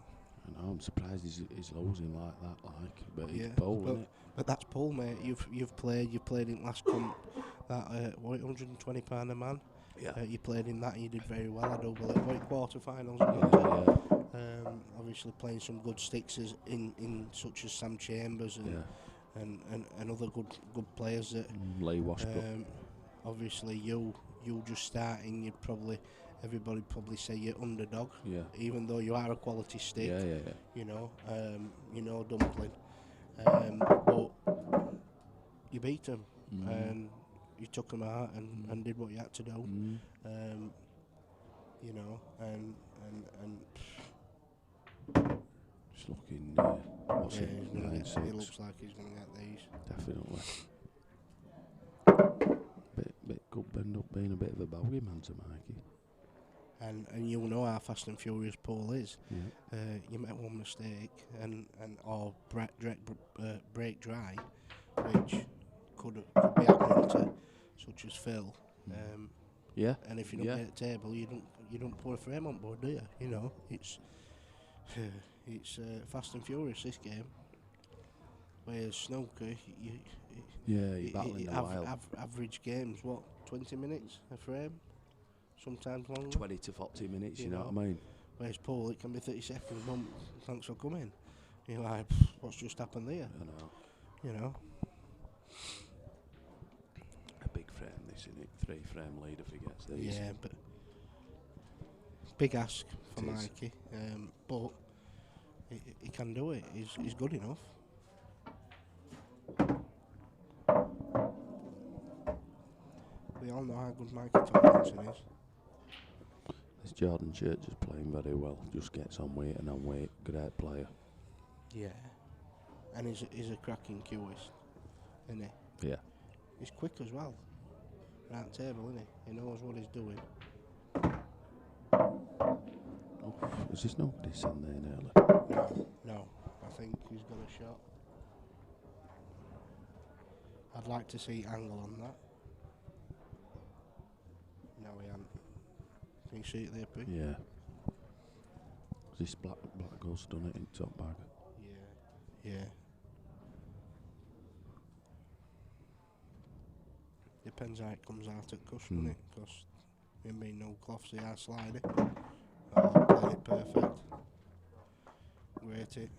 I know, I'm surprised he's losing like that, but Yeah, it's Paul, isn't it? But that's Paul, mate. You've played in last comp that £120 a man. Yeah. You played in that and you did very well, I do believe. Quarter-finals. Yeah. Obviously playing some good sticks in such as Sam Chambers and other good players that Lee Washbrook. obviously you just starting, everybody probably say you're underdog. Yeah. Even though you are a quality stick. Yeah. You know, Dumpling. But you beat them and you took them out and did what you had to do. You know, and Just looking, what's yeah, it? it looks like he's going to get these. Definitely. Bit good bend up being a bit of a bogey man to Mikey. And you know how fast and furious Paul is. Yeah. You make one mistake or break dry, which could be happening to such as Phil. Yeah. And if you don't get a table, you don't put a frame on board, do you? You know, it's fast and furious, this game. Whereas snooker, you're battling a while. Average games, what, 20 minutes a frame? Sometimes longer. 20 to 40 minutes, you know what I mean? Whereas pool, it can be 30 seconds. Mum, thanks for coming. You're like, what's just happened there? I know. You know. A big frame, this, isn't it? 3-frame lead if he gets these. Yeah, but big ask for It is. Mikey. But he can do it. He's good enough. We all know how good Michael Tomlinson is. This Jordan shirt just playing very well. Just gets on weight and on weight. Great player. Yeah. And he's a cracking cueist, isn't he? Yeah. He's quick as well. Round table, isn't he? He knows what he's doing. Oh, is this nobody sent there early? No. I think he's got a shot. I'd like to see angle on that. No, he hasn't. Can you see it there, Pete? Yeah. This black ghost done it in top bag. Yeah. Depends how it comes out at cushion, doesn't it? Because there being no cloths, they are sliding. Played it perfect. Great it.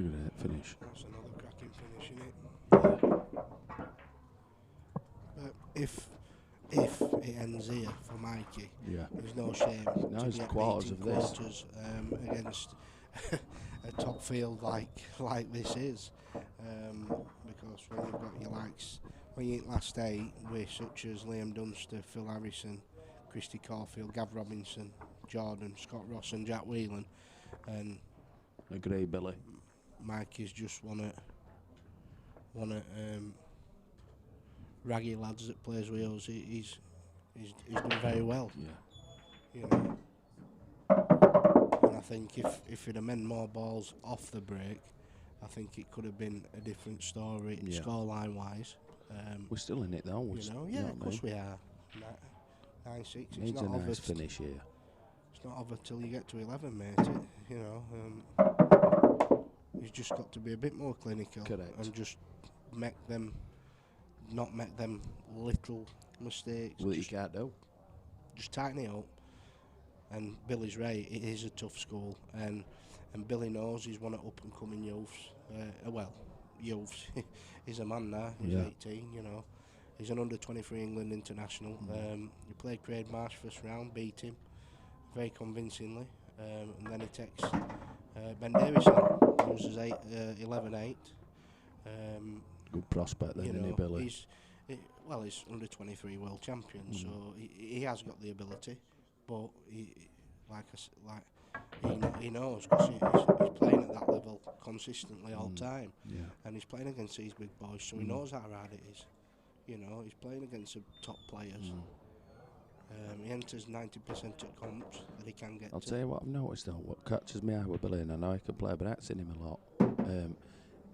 Look at that finish. That's another cracking finish, isn't it? Yeah. But if it ends here for Mikey. Yeah. There's no shame No, to it's get quarters beat in of this. quarters against a top field like this is, because when you've got your likes, when you hit last 8 with such as Liam Dunster, Phil Harrison, Christy Caulfield, Gav Robinson, Jordan, Scott Ross and Jack Whelan, and Agree, Billy. Mikey's just one of raggy lads that plays with us. He's done very well. Yeah. You know. And I think if he'd have meant more balls off the break, I think it could have been a different story, scoreline wise. We're still in it though. You know, yeah, of course we are. 9-6. Needs a nice finish here. It's not over till you get to 11, mate. You know, he's just got to be a bit more clinical. Correct. And just not make them little mistakes. Well, you can't do. Just tighten it up. And Billy's right, it is a tough school, and Billy knows he's one of up and coming youths. Youths. He's a man now. He's 18. You know, he's an under 23 England international. He played Craig Marsh first round, beat him very convincingly, and then he takes Ben Davison, who was 11-8. Good prospect then, isn't he, Billy? He's under 23 world champion, so he has got the ability, but he knows because he's playing at that level consistently all the time, and he's playing against these big boys, so he knows how hard it is. You know, he's playing against the top players. He enters 90% at comps that he can get. I'll tell you what I've noticed though. What catches me eye with Billy, and I know he can play, but I've seen him a lot. I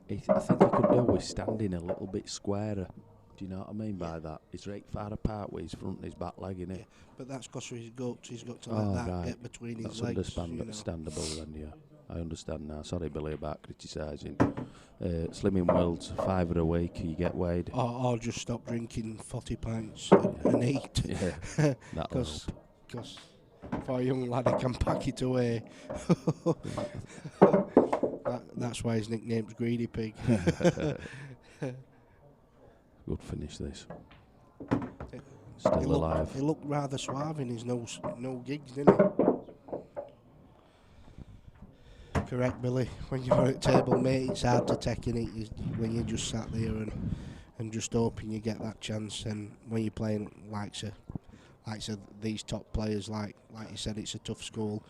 think he could do with standing a little bit squarer. Do you know what I mean by that? He's right far apart with his front and his back leg, innit? But that's because of his guts. He's got to let that get between his legs. That's understandable then, yeah. I understand now. Sorry, Billy, about criticising. Slimming Worlds, £5 a week, you get weighed. Or just stop drinking 40 pints and eat. Yeah, that'll help. Because for a young lad, he can pack it away. That's why his nickname's Greedy Pig. Good finish this. Still alive. He looked rather suave in his no gigs, didn't he? Correct, Billy. When you're at table, mate, it's hard to take in it when you just sat there and just hoping you get that chance. And when you're playing like these top players, like you said, it's a tough school.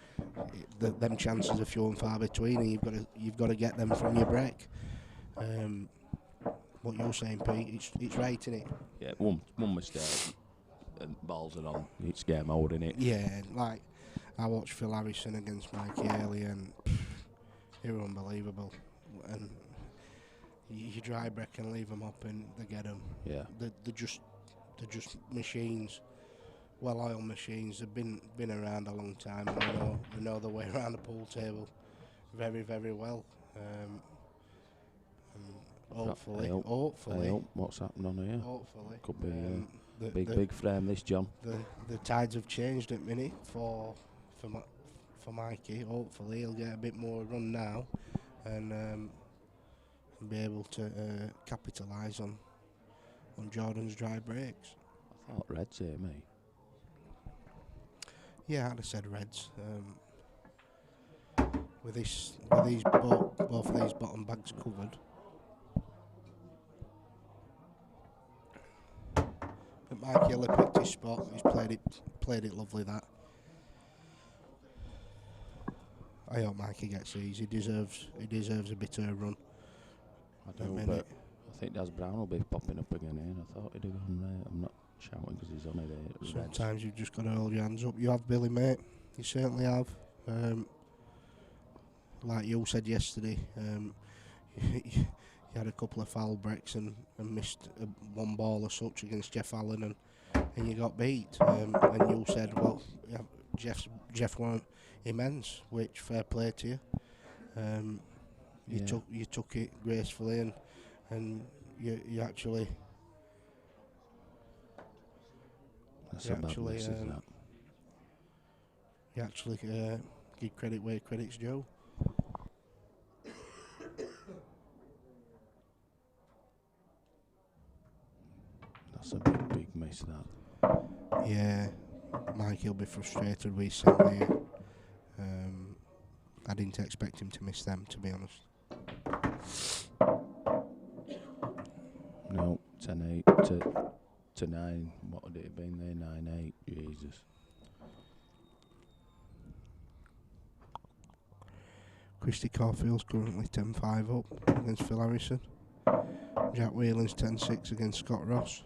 Them chances are few and far between, and you've got to get them from your break. What you're saying, Pete, it's right, isn't it? Yeah, one mistake and balls are on. It's game over, isn't it? Yeah, like I watched Phil Harrison against Mikey earlier, and they were unbelievable. And you dry break and leave them up, and they get them. Yeah, they're just machines, well-oiled machines. They've been around a long time, and they know their way around the pool table very, very well. Hopefully. What's happened on here? Hopefully. Could be big frame this, John. The tides have changed at minute for Mikey. Hopefully he'll get a bit more run now and be able to capitalise on Jordan's dry breaks. I thought Reds here, me. Yeah, I'd have said Reds. With both of these bottom bags covered. But Mikey will have picked his spot. He's played it lovely, that. I hope Mikey gets these. He deserves a bit of a run. I do, but I think Daz Brown will be popping up again here. I thought he'd have gone there. I'm not shouting because he's on it there. Sometimes you've just got to hold your hands up. You have, Billy, mate. You certainly have. Like you said yesterday, you had a couple of foul breaks and missed one ball or such against Jeff Allen, and you got beat. And you said, well, yeah, Jeff weren't immense, which fair play to you. You took it gracefully, and you actually. That's a bad miss, isn't it? You actually give credit where credit's due. That's a big miss, that. Yeah, Mikey'll be frustrated with Sunday. I didn't expect him to miss them, to be honest. No, 10-8 to 9. What would it have been there? 9-8. Jesus. Christy Caulfield's currently 10-5 up against Phil Harrison. Jack Whelan's 10-6 against Scott Ross.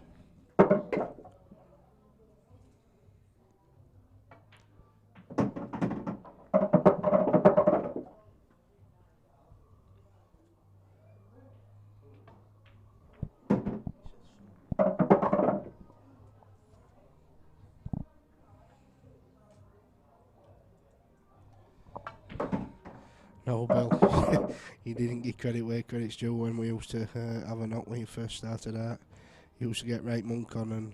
No, Bill, you didn't give credit where credit's due when we used to have a knock when you first started out. You used to get right monk on and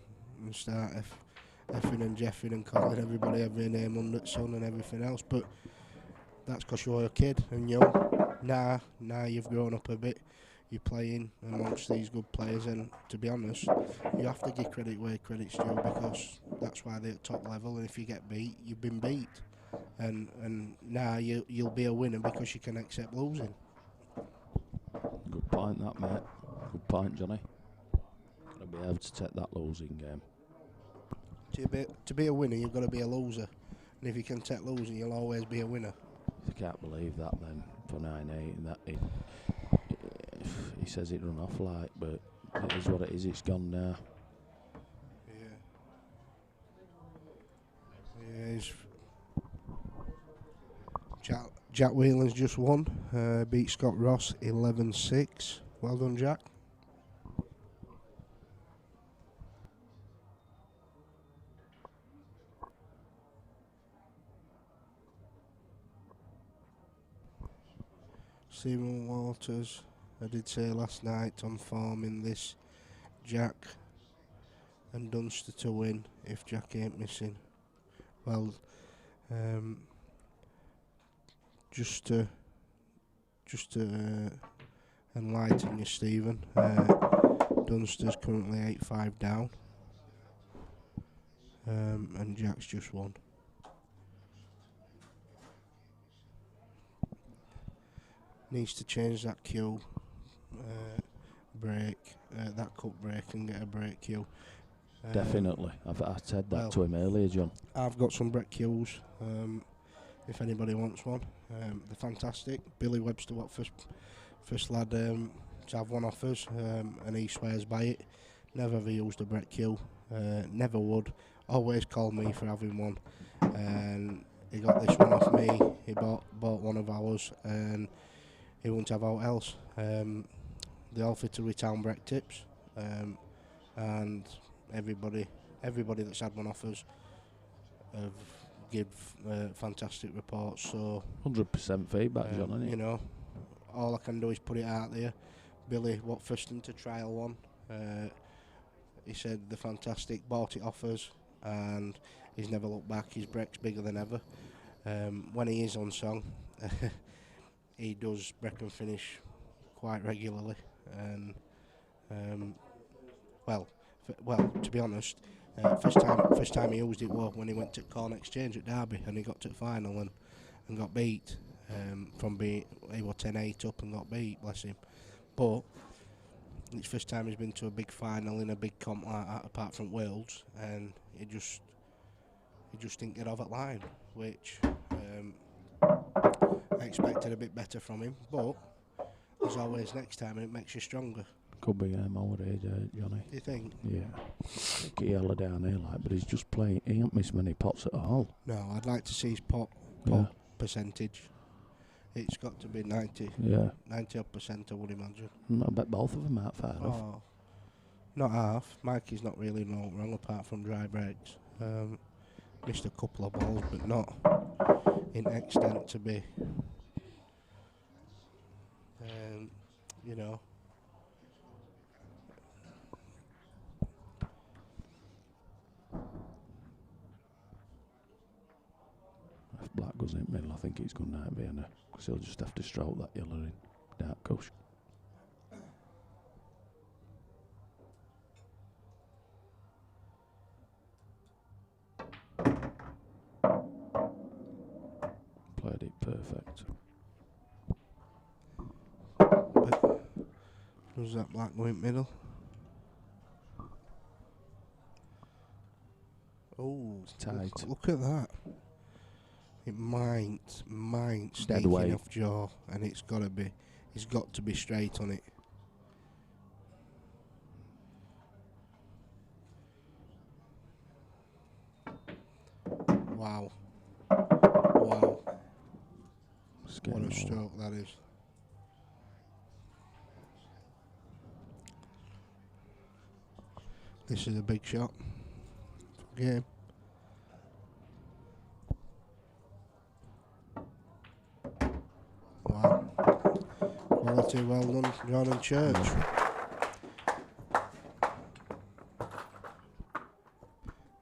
start effing and jeffing and calling everybody every name under the sun and everything else, but that's because you were a kid and young. Now you've grown up a bit, you're playing amongst these good players, and to be honest, you have to give credit where credit's due, because that's why they're at top level, and if you get beat, you've been beat. And now you'll be a winner because you can accept losing. Good point, that, mate. Good point, Johnny. Got to be able to take that losing game. To be a winner, you've got to be a loser. And if you can take losing, you'll always be a winner. I can't believe that then for 9-8, and that he says it run off like, but it is what it is. It's gone now. Yeah. Jack Whelan's just won. Beat Scott Ross 11-6. Well done, Jack. Stephen Waters, I did say last night on form in this, Jack and Dunster to win if Jack ain't missing. Well, just to enlighten you, Stephen, Dunster's currently 8-5 down, and Jack's just won. Needs to change that cue break, that cup break, and get a break cue. Definitely. I said that to him earlier, John. I've got some break cues. If anybody wants one, they're fantastic. Billy Webster, what first lad to have one off us, and he swears by it. Never ever used a break cue. Never would. Always called me for having one, and he got this one off me. He bought one of ours, and he wouldn't have out else. They all fitted with Taom break tips, and everybody that's had one off us have give fantastic reports. So 100% feedback, John, isn't it? You know, all I can do is put it out there. Billy Watford to trial one. He said they're fantastic, bought it off us, and he's never looked back. His break's bigger than ever. When he is on song, he does break and finish quite regularly, and well, to be honest, first time he used it was when he went to Corn Exchange at Derby, and he got to the final and got beat. From being he was 10-8 up and got beat, bless him. But it's first time he's been to a big final in a big comp like that, apart from Worlds, and he just didn't get over the line, which I expected a bit better from him. But there's always next time, and it makes you stronger. Could be over age, Johnny. Do you think? Yeah. He held it down here, like, but he's just playing. He ain't missed many pots at all. No, I'd like to see his pot percentage. It's got to be 90. Yeah. 90% I would imagine. I bet both of them aren't far off. Not half. Mikey's not really no wrong apart from dry breaks. Missed a couple of balls, but not in extent to be, you know. If Black goes in middle, I think he's going to be in there, because he'll just have to stroke that yellow in. Dark cush. Does that black go in middle? Oh, tight. Look at that. It might Dead sneak weight. in off jaw, and it's got to be straight on it. Wow. Wow. What a stroke that is. This is a big shot for game. Wow. Quality, well done, John and Church.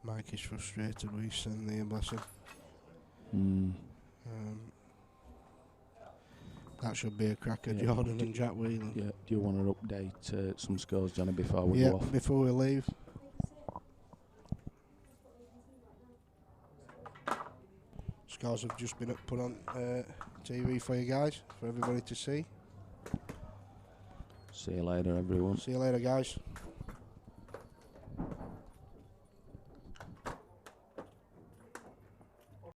Mike is frustrated with his son there, bless him. That should be a cracker, Jordan and Jack Whelan. Yeah. Do you want to update some scores, Johnny, before we go off? Before we leave. Scores have just been put on TV for you guys, for everybody to see. See you later, everyone. See you later, guys.